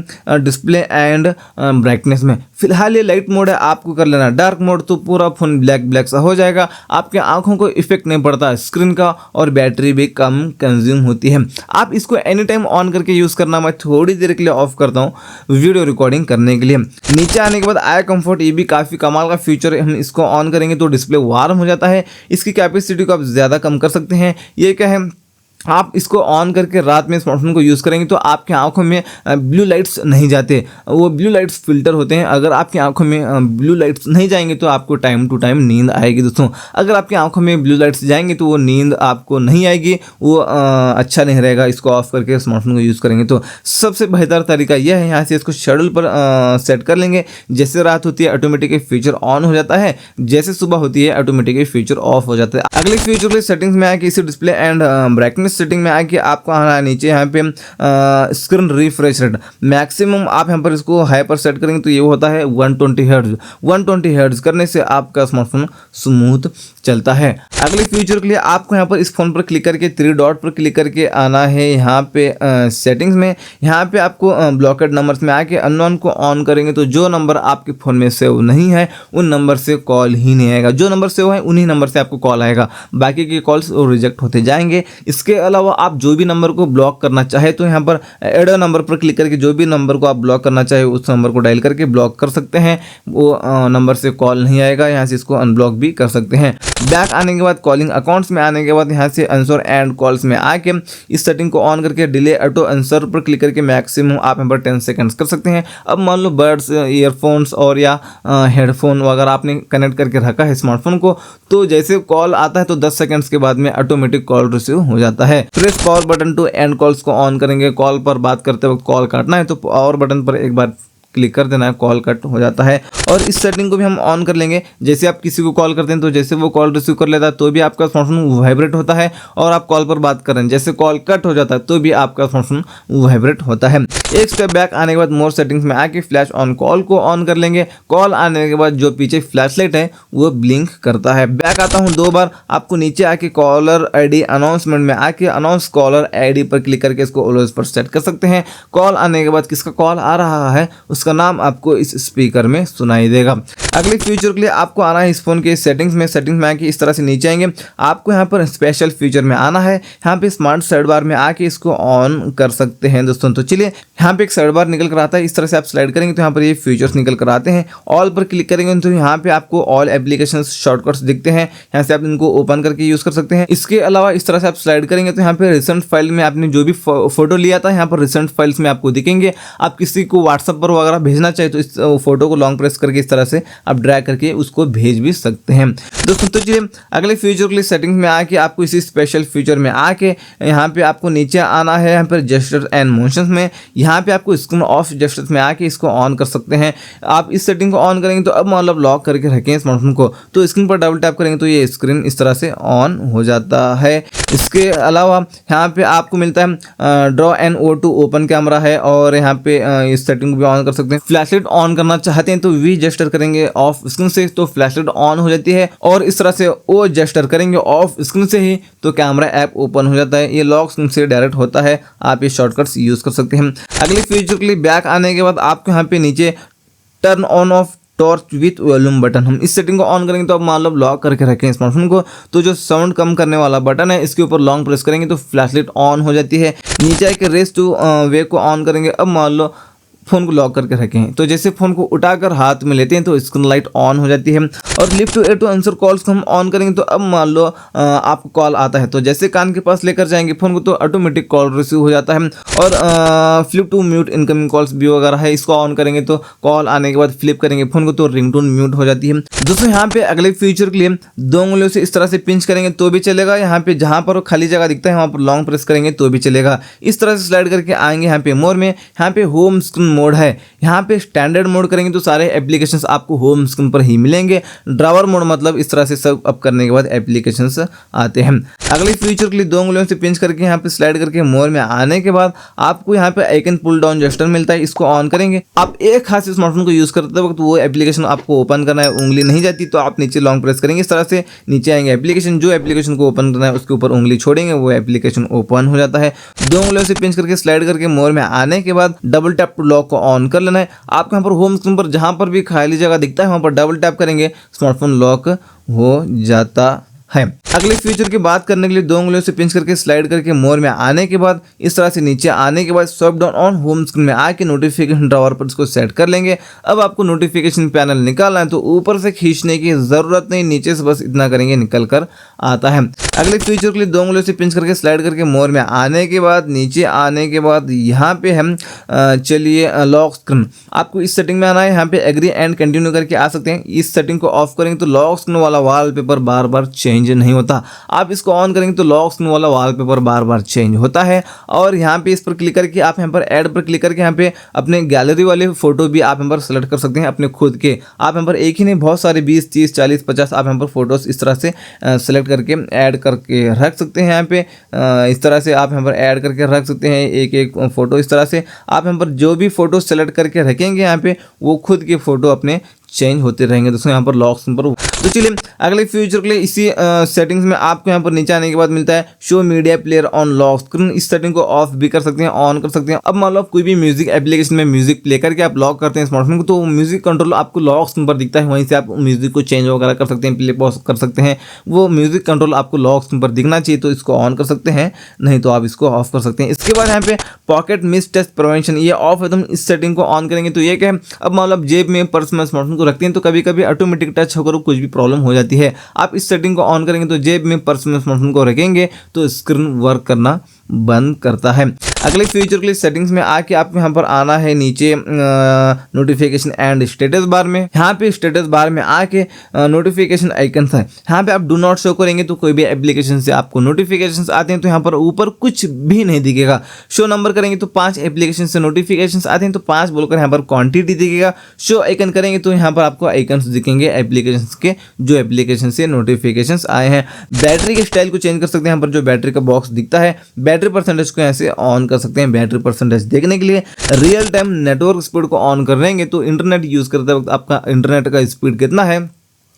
डिस्प्ले एंड ब्राइटनेस में। फिलहाल ये लाइट मोड है, आपको कर लेना डार्क मोड तो पूरा फोन ब्लैक सा हो जाएगा, आपके आंखों को इफेक्ट नहीं पड़ता स्क्रीन का और बैटरी भी कम कंज्यूम होती है। आप इसको एनी टाइम ऑन करके यूज़ करना, मैं थोड़ी देर के लिए ऑफ करता हूँ वीडियो रिकॉर्डिंग करने के लिए। नीचे आने के बाद आई कंफर्ट, ये भी काफ़ी कमाल का फीचर है। हम इसको ऑन करेंगे तो डिस्प्ले वार्म हो जाता है, इसकी कैपेसिटी को आप ज़्यादा कम कर सकते हैं। ये क्या है, आप इसको ऑन करके रात में स्मार्टफोन को यूज़ करेंगे तो आपकी आंखों में ब्लू लाइट्स नहीं जाते, वो ब्लू लाइट्स फिल्टर होते हैं। अगर आपकी आंखों में ब्लू लाइट्स नहीं जाएंगे तो आपको टाइम टू टाइम नींद आएगी दोस्तों। अगर आपकी आंखों में ब्लू लाइट्स जाएंगे तो वो नींद आपको नहीं आएगी, वो अच्छा नहीं रहेगा। इसको ऑफ करके स्मार्टफोन को यूज़ करेंगे तो सबसे बेहतर तरीका यह है, यहाँ से इसको शेड्यूल पर सेट कर लेंगे। जैसे रात होती है ऑटोमेटिक फीचर ऑन हो जाता है, जैसे सुबह होती है ऑटोमेटिक फीचर ऑफ हो जाता है। अगले फीचर के सेटिंग्स में आके इसी डिस्प्ले एंड ब्राइटनेस सेटिंग में आके आपको आना है नीचे यहाँ पे स्क्रीन रिफ्रेश रेट मैक्सिमम, आप यहाँ पर इसको हाई पर सेट करेंगे तो ये होता है 120 हर्ट्ज। 120 हर्ट्ज करने से आपका स्मार्टफोन स्मूथ चलता है। अगले फीचर के लिए आपको यहाँ पर इस फोन पर क्लिक करके थ्री डॉट पर क्लिक करके आना है यहाँ पे सेटिंग्स में। यहाँ पे आपको ब्लॉकेड नंबर्स में आके अननोन को ऑन करेंगे तो जो नंबर आपके फ़ोन में सेव नहीं है उन नंबर से कॉल ही नहीं आएगा, जो नंबर सेव है उन्हीं नंबर से आपको कॉल आएगा, बाकी के कॉल्स रिजेक्ट होते जाएंगे। इसके अलावा आप जो भी नंबर को ब्लॉक करना चाहे तो यहाँ पर ऐड नंबर पर क्लिक करके जो भी नंबर को आप ब्लॉक करना चाहे उस नंबर को डायल करके ब्लॉक कर सकते हैं, वो नंबर से कॉल नहीं आएगा। यहाँ से इसको अनब्लॉक भी कर सकते हैं। बैक आने के बाद कॉलिंग अकाउंट्स में आने के बाद यहाँ से आंसर एंड कॉल्स में आके इस सेटिंग को ऑन करके डिले ऑटो आंसर पर क्लिक करके मैक्सिमम आप यहाँ पर 10 सेकंड्स कर सकते हैं। अब मान लो बर्ड्स, ईयरफोन्स और या हेडफोन वगैरह आपने कनेक्ट करके रखा है स्मार्टफोन को, तो जैसे कॉल आता है तो 10 सेकंड्स के बाद में ऑटोमेटिक कॉल रिसीव हो जाता है। Press power button to end calls को ऑन करेंगे, कॉल पर बात करते वक्त कॉल काटना है तो पावर बटन पर एक बार क्लिक कर देना है, कॉल कट हो जाता है। और इस सेटिंग को भी हम ऑन कर लेंगे। जैसे आप किसी को कॉल करते हैं तो जैसे वो कॉल रिसीव कर लेता है तो भी आपका स्मार्टफोन वाइब्रेट होता है, और आप कॉल पर बात कर रहे हैं जैसे कॉल कट हो जाता है तो भी आपका स्मार्टफोन वाइब्रेट होता है। एक स्टेप बैक आने के बाद मोर सेटिंग्स में आके फ्लैश ऑन कॉल को ऑन कर लेंगे। कॉल आने के बाद जो पीछे फ्लैश लाइट है वो ब्लिंक करता है। बैक आता हूँ 2 बार, आपको नीचे आके कॉलर आईडी अनाउंसमेंट में आके अनाउंस कॉलर आईडी पर क्लिक करके इसको ऑलवेज पर सेट कर सकते हैं। कॉल आने के बाद किसका कॉल आ रहा है उसका नाम आपको इस स्पीकर में सुनाई देगा। अगले फीचर के लिए आपको आना है इस फोन के सेटिंग्स में आके इस तरह से नीचे आएंगे, आपको यहाँ पर स्पेशल फीचर में आना है। यहाँ पे स्मार्ट साइड बार में आके इसको ऑन कर सकते हैं दोस्तों। तो चलिए, यहाँ पे एक साइड बार निकल कर आता है, इस तरह से आप स्लाइड करेंगे तो यहाँ पर ये फीचर्स निकल कर आते हैं। ऑल पर क्लिक करेंगे तो यहाँ पे आपको ऑल एप्लीकेशन शॉर्टकट्स दिखते हैं, यहाँ से आप इनको ओपन करके यूज कर सकते हैं। इसके अलावा इस तरह से आप स्लाइड करेंगे तो यहाँ पे रिसेंट फाइल में आपने जो भी फोटो लिया था यहाँ पर रिसेंट फाइल्स में आपको दिखेंगे। आप किसी को व्हाट्सएप पर वगैरह भेजना चाहे तो इस फोटो को लॉन्ग प्रेस करके इस तरह से आप ड्रैग करके उसको भेज भी सकते हैं दोस्तों। तो चलिए, अगले फीचर के लिए सेटिंग्स में आके आपको इसी स्पेशल फीचर में आके यहाँ पे आपको नीचे आना है, यहाँ पर जेस्चर एंड मोशंस में। यहाँ पे आपको स्क्रीन ऑफ जेस्चर्स में आके इसको ऑन कर सकते हैं। आप इस सेटिंग को ऑन करेंगे तो अब मतलब लॉक करके रखें स्मार्टफोन को तो स्क्रीन पर डबल टैप करेंगे तो ये स्क्रीन इस तरह से ऑन हो जाता है। इसके अलावा यहाँ पे आपको मिलता है draw and O2 open camera है, और यहाँ पे इस सेटिंग को भी ऑन कर सकते हैं। फ्लैशलाइट ऑन करना चाहते हैं तो वी जेस्टर करेंगे ऑफ स्क्रीन से तो फ्लैशलाइट ऑन हो जाती है, और इस तरह से ओ जेस्टर करेंगे ऑफ स्क्रीन से ही तो कैमरा ऐप ओपन हो जाता है। ये लॉक स्क्रीन से डायरेक्ट होता है, आप ये शॉर्टकट्स यूज कर सकते हैं। अगले फीचर के लिए बैक आने के बाद आपको यहाँ पे नीचे turn on off torch with volume button, हम इस सेटिंग को ऑन करेंगे तो अब मान लो लॉक करके रखें स्मार्टफोन को तो जो साउंड कम करने वाला बटन है इसके ऊपर लॉन्ग प्रेस करेंगे तो फ्लैशलाइट ऑन हो जाती है। नीचे आके रेस टू वे को ऑन करेंगे, अब मान लो फ़ोन को लॉक करके रखें। तो जैसे फ़ोन को उठाकर हाथ में लेते हैं तो स्क्रीन लाइट ऑन हो जाती है। और lift to ear to answer calls को हम ऑन करेंगे तो अब मान लो आपको कॉल आता है, तो जैसे कान के पास लेकर जाएंगे फ़ोन को तो ऑटोमेटिक कॉल रिसीव हो जाता है। और flip to mute incoming calls भी वगैरह है, इसको ऑन करेंगे तो कॉल आने के बाद फ्लिप करेंगे फ़ोन को तो रिंगटोन म्यूट हो जाती है। दोस्तों यहाँ पे अगले फीचर के लिए 2 उंगलियों से इस तरह से पिंच करेंगे तो भी चलेगा। यहाँ पे जहाँ पर खाली जगह दिखता है वहाँ पर लॉन्ग प्रेस करेंगे तो भी चलेगा। इस तरह से स्लाइड करके आएंगे यहाँ पे मोर में, यहाँ पे होम स्क्रीन मोड है, यहाँ पे स्टैंडर्ड मोड करेंगे तो सारे एप्लीकेशंस आपको होम स्क्रीन पर ही मिलेंगे। ड्रावर मोड मतलब इस तरह से सब अप करने के बाद एप्लीकेशंस आते हैं। अगले फीचर के लिए 2 उंगलियों से पिंच करके यहाँ पे स्लाइड करके मोर में आने के बाद आपको यहाँ पे आइकन पुल डाउन जेस्चर मिलता है, इसको ऑन करेंगे। आप एक हाथ से स्मार्टफोन को यूज़ करते वक्त वो एप्लीकेशन आपको ओपन करना है, उंगली नहीं जाती तो आप नीचे लॉन्ग प्रेस करेंगे, इस तरह से नीचे आएंगे एप्लीकेशन, जो एप्लीकेशन को ओपन करना है उसके ऊपर उंगली छोड़ेंगे वो एप्लीकेशन ओपन हो जाता है। 2 उंगलियों से पिंच करके स्लाइड करके मोर में आने के बाद डबल टैप टू लॉक को ऑन कर लेना है। आपको यहाँ पर होम स्क्रीन पर जहाँ पर भी खाली जगह दिखता है वहाँ पर डबल टैप करेंगे, स्मार्टफोन लॉक हो जाता है। अगले फीचर की बात करने के लिए 2 उंगलियों से पिंच करके स्लाइड करके मोर में आने के बाद इस तरह से नीचे आने के बाद swipe down on home screen में आके नोटिफिकेशन ड्रॉवर पर इसको सेट कर लेंगे। अब आपको नोटिफिकेशन पैनल निकालना है तो ऊपर से खींचने की ज़रूरत नहीं, नीचे से बस इतना करेंगे निकल कर आता है। अगले फीचर के लिए 2 उंगलियों से पिंच करके स्लाइड करके मोर में आने के बाद नीचे आने के बाद यहाँ पे हम चलिए लॉक स्क्रीन, आपको इस सेटिंग में आना है, यहाँ पे एग्री एंड कंटिन्यू करके आ सकते हैं। इस सेटिंग को ऑफ करेंगे तो लॉक स्क्रीन वाला वॉलपेपर बार बार चेंज नहीं होता। आप इसको ऑन करेंगे तो लॉक स्क्रीन वाला वॉलपेपर बार बार चेंज होता है। और यहाँ पे इस पर क्लिक करके आप यहाँ पर ऐड पर क्लिक करके यहाँ पे अपने गैलरी वाले फोटो भी आप यहाँ पर सेलेक्ट कर सकते हैं अपने खुद के। आप यहाँ पर एक ही नहीं बहुत सारे 20, 30, 40, 50 आप यहाँ पर फोटोज इस तरह से सेलेक्ट करके ऐड करके रख सकते हैं। यहाँ पे इस तरह से आप यहाँ पर ऐड करके रख सकते हैं एक एक फोटो। इस तरह से आप यहाँ पर जो भी फोटो सेलेक्ट करके रखेंगे यहाँ पे वो खुद के फोटो अपने चेंज होते रहेंगे दोस्तों यहाँ पर लॉक स्क्रीन पर। तो चलिए अगले फ्यूचर के लिए इसी सेटिंग्स में आपको यहाँ पर नीचे आने के बाद मिलता है show media player on lock screen. इस सेटिंग को ऑफ भी कर सकते हैं, ऑन कर सकते हैं। अब मान लो आप कोई भी म्यूजिक एप्लीकेशन में म्यूजिक प्ले करके आप लॉक करते हैं स्मार्टफोन को तो म्यूजिक कंट्रोल आपको लॉक स्क्रीन पर दिखता है, वहीं से आप म्यूजिक को चेंज वगैरह कर सकते हैं, प्ले पॉज कर सकते हैं। वो म्यूजिक कंट्रोल आपको लॉक स्क्रीन पर दिखना चाहिए तो इसको ऑन कर सकते हैं, नहीं तो आप इसको ऑफ कर सकते हैं। इसके बाद यहाँ पे पॉकेट मिस टेस्ट प्रिवेंशन ये ऑफ है, तो हम इस सेटिंग को ऑन करेंगे तो ये क्या है, अब मान लो आप जेब में पर्स में स्मार्टफोन को रखते हैं तो कभी कभी ऑटोमेटिक टच होकर कुछ भी प्रॉब्लम हो जाती है। आप इस सेटिंग को ऑन करेंगे तो जेब में पर्स में स्मार्टफोन को रखेंगे तो स्क्रीन वर्क करना बंद करता है। अगले फीचर के लिए सेटिंग्स में आके आपको यहाँ पर आना है नीचे नोटिफिकेशन एंड स्टेटस बार में। यहाँ पे स्टेटस बार में आके नोटिफिकेशन आइकन है, यहाँ पे आप डू नॉट शो करेंगे तो कोई भी एप्लीकेशन से आपको नोटिफिकेशंस आते हैं तो यहाँ पर ऊपर कुछ भी नहीं दिखेगा। शो नंबर करेंगे तो 5 एप्लीकेशन से नोटिफिकेशंस आते हैं तो 5 बोलकर यहाँ पर क्वांटिटी दिखेगा। शो आइकन करेंगे तो यहाँ पर आपको आइकन्स दिखेंगे एप्लीकेशन के, जो एप्लीकेशन से नोटिफिकेशन आए हैं। बैटरी के स्टाइल को चेंज कर सकते हैं, यहाँ पर जो बैटरी का बॉक्स दिखता है बैटरी परसेंटेज को यहाँ से ऑन कर सकते हैं। बैटरी परसेंटेज देखने के लिए रियल टाइम नेटवर्क स्पीड को ऑन कर लेंगे तो इंटरनेट यूज करते वक्त आपका इंटरनेट का स्पीड कितना है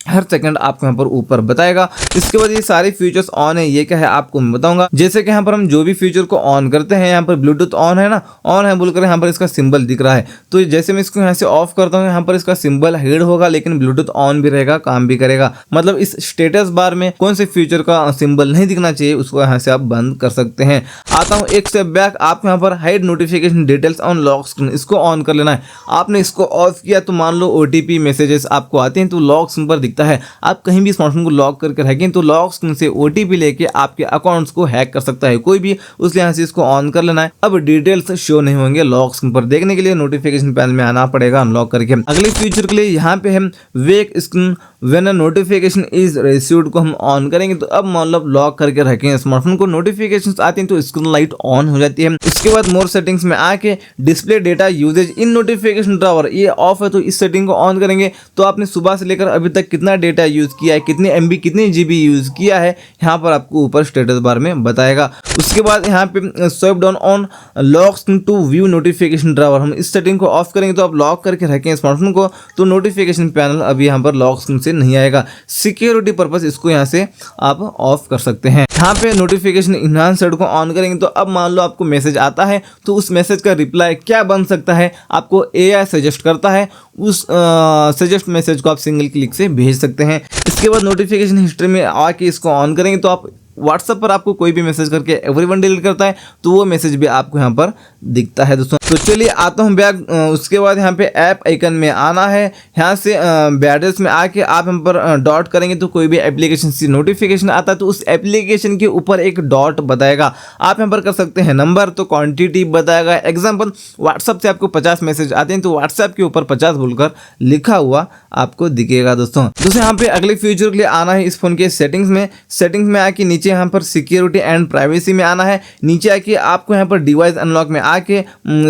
हर सेकंड आपको यहाँ पर ऊपर बताएगा। इसके बाद ये सारे फीचर्स ऑन है, ये क्या है आपको मैं बताऊंगा। जैसे कि यहाँ पर हम जो भी फीचर को ऑन करते हैं, यहाँ पर ब्लूटूथ ऑन है ना, ऑन है बोलकर यहाँ पर इसका सिंबल दिख रहा है। तो जैसे मैं इसको यहाँ से ऑफ करता हूँ यहाँ पर इसका सिंबल हिड होगा लेकिन ब्लूटूथ ऑन भी रहेगा, काम भी करेगा। मतलब इस स्टेटस बार में कौन से फीचर का सिंबल नहीं दिखना चाहिए उसको यहाँ से आप बंद कर सकते हैं। आता हूँ एक स्टेप बैक, आप यहाँ पर hide notification details on lock screen, इसको ऑन कर लेना है। आपने इसको ऑफ किया तो मान लो OTP मैसेजेस आपको आते हैं तो लॉक स्क्रीन पर है। आप कहीं भी स्मार्टफोन को लॉक करके रखें तो लॉक स्क्रीन से OTP लेके आपके अकाउंट्स को हैक कर सकता है कोई भी, इसलिए यहाँ से इसको ऑन कर लेना है। अब डिटेल्स शो नहीं होंगे लॉक स्क्रीन पर, देखने के लिए नोटिफिकेशन पैनल में आना पड़ेगा अनलॉक करके। अगले फीचर के लिए यहाँ पे हम wake screen when a notification is received को हम ऑन करेंगे तो अब मान लो लॉक करके रखें स्मार्टफोन को, नोटिफिकेशंस आती हैं तो स्क्रीन लाइट ऑन हो जाती है। उसके बाद मोर सेटिंग्स में आके display data usage in notification drawer ये ऑफ है, तो इस सेटिंग को ऑन करेंगे तो आपने सुबह से लेकर अभी तक कितना डेटा यूज किया है, कितने MB कितने GB यूज किया है, यहाँ पर आपको ऊपर स्टेटस बार में बताएगा। उसके बाद यहाँ पे swipe down on lock screen to view notification drawer, हम इस सेटिंग को ऑफ करेंगे तो आप लॉक करके रखें स्मार्टफोन को तो नोटिफिकेशन पैनल अभी यहाँ पर लॉक स्क्रीन से नहीं आएगा। सिक्योरिटी पर्पस इसको यहाँ से आप ऑफ कर सकते हैं। यहाँ पे नोटिफिकेशन इन्हांस्ड को ऑन करेंगे तो अब मान लो आपको मैसेज आता है तो उस मैसेज का रिप्लाई क्या बन सकता है, आपको AI सजेस्ट करता है, उस सजेस्ट मैसेज को आप सिंगल क्लिक से भेज सकते हैं। इसके बाद नोटिफिकेशन हिस्ट्री में आके इसको ऑन करेंगे तो आप व्हाट्सएप पर आपको कोई भी मैसेज करके एवरीवन डिलीट करता है तो वो मैसेज भी आपको यहाँ पर दिखता है दोस्तों। तो चलिए आता हूँ बैक। उसके बाद यहाँ पे ऐप आइकन में आना है, यहाँ से बैटर्स में आके आप यहाँ पर डॉट करेंगे तो कोई भी एप्लीकेशन से नोटिफिकेशन आता है तो उस एप्लीकेशन के ऊपर एक डॉट बताएगा। आप यहाँ पर कर सकते हैं नंबर, तो क्वांटिटी बताएगा। एग्जाम्पल व्हाट्सएप से आपको 50 मैसेज आते हैं तो व्हाट्सएप के ऊपर 50 बोलकर लिखा हुआ आपको दिखेगा दोस्तों। दोस्तों यहाँ पे अगले फीचर के लिए आना है इस फोन के सेटिंग्स में आके नीचे यहाँ पर सिक्योरिटी एंड प्राइवेसी में आना है। नीचे आके आपको यहाँ पर डिवाइस अनलॉक में आके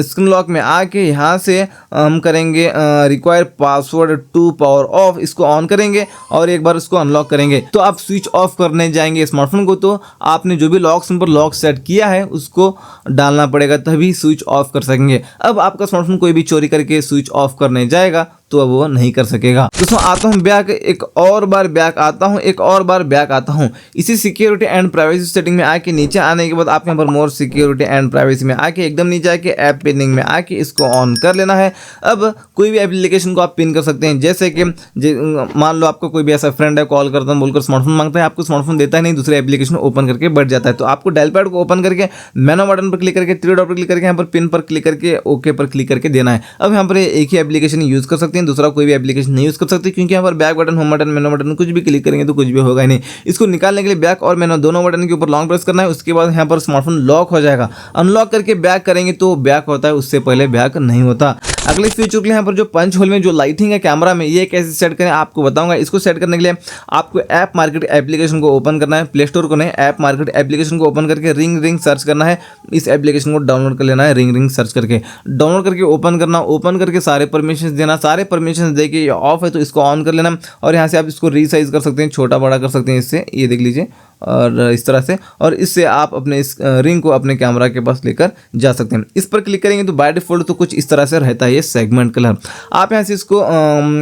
स्क्रीन लॉक में आके यहाँ से हम करेंगे require password to power off, इसको ऑन करेंगे और एक बार इसको अनलॉक करेंगे तो आप स्विच ऑफ करने जाएंगे स्मार्टफोन को तो आपने जो भी लॉक सिम पर लॉक सेट किया है उसको डालना पड़ेगा तभी स्विच ऑफ कर सकेंगे। अब आपका स्मार्टफोन कोई भी चोरी करके स्विच ऑफ करने जाएगा तो अब वो नहीं कर सकेगा। दोस्तों आता हूँ बैक, एक और बार बैक आता हूँ इसी सिक्योरिटी एंड प्राइवेसी सेटिंग में आके नीचे आने के बाद आप यहाँ पर मोर सिक्योरिटी एंड प्राइवेसी में आके एकदम नीचे आके ऐप पिनिंग में आके इसको ऑन कर लेना है। अब कोई भी एप्लीकेशन को आप पिन कर सकते हैं, जैसे कि मान लो आपका कोई भी ऐसा फ्रेंड है, कॉल करता हूँ बोलकर स्मार्टफोन मांगता है, आपको स्मार्टफोन देता है नहीं, दूसरे एप्लीकेशन ओपन करके बैठ जाता है तो आपको डायल पैड को ओपन करके मेनू बटन पर क्लिक करके 3 डॉट पर क्लिक करके यहाँ पर पिन पर क्लिक करके ओके पर क्लिक करके देना है। अब यहाँ पर एक ही एप्लीकेशन यूज कर सकते हैं, दूसरा कोई भी एप्लीकेशन नहीं यूज कर सकते क्योंकि यहाँ पर बैक बटन, होम बटन, मेनू बटन कुछ भी क्लिक करेंगे तो कुछ भी होगा ही नहीं। इसको निकालने के लिए बैक और मेनू दोनों बटन के ऊपर लॉन्ग प्रेस करना है, उसके बाद यहाँ पर स्मार्टफोन लॉक हो जाएगा। अनलॉक करके बैक करेंगे तो बैक होता है, उससे पहले बैक नहीं होता। अगले फीचर के लिए यहाँ पर जो पंच होल में जो लाइटिंग है कैमरा में, ये कैसे सेट करें आपको बताऊंगा। इसको सेट करने के लिए आपको ऐप मार्केट एप्लीकेशन को ओपन करना है, प्ले स्टोर को नहीं, ऐप मार्केट एप्लीकेशन को ओपन करके रिंग सर्च करना है। इस एप्लीकेशन को डाउनलोड कर लेना है, रिंग सर्च करके डाउनलोड करके ओपन करना, ओपन करके सारे परमिशन देना, सारे परमिशन देके ये ऑफ है तो इसको ऑन कर लेना और यहाँ से आप इसको रीसाइज कर सकते हैं, छोटा बड़ा कर सकते हैं इससे, ये देख लीजिए और इस तरह से, और इससे आप अपने इस रिंग को अपने कैमरा के पास लेकर जा सकते हैं। इस पर क्लिक करेंगे तो बाय डिफॉल्ट तो कुछ इस तरह से रहता है ये सेगमेंट कलर। आप यहाँ से इसको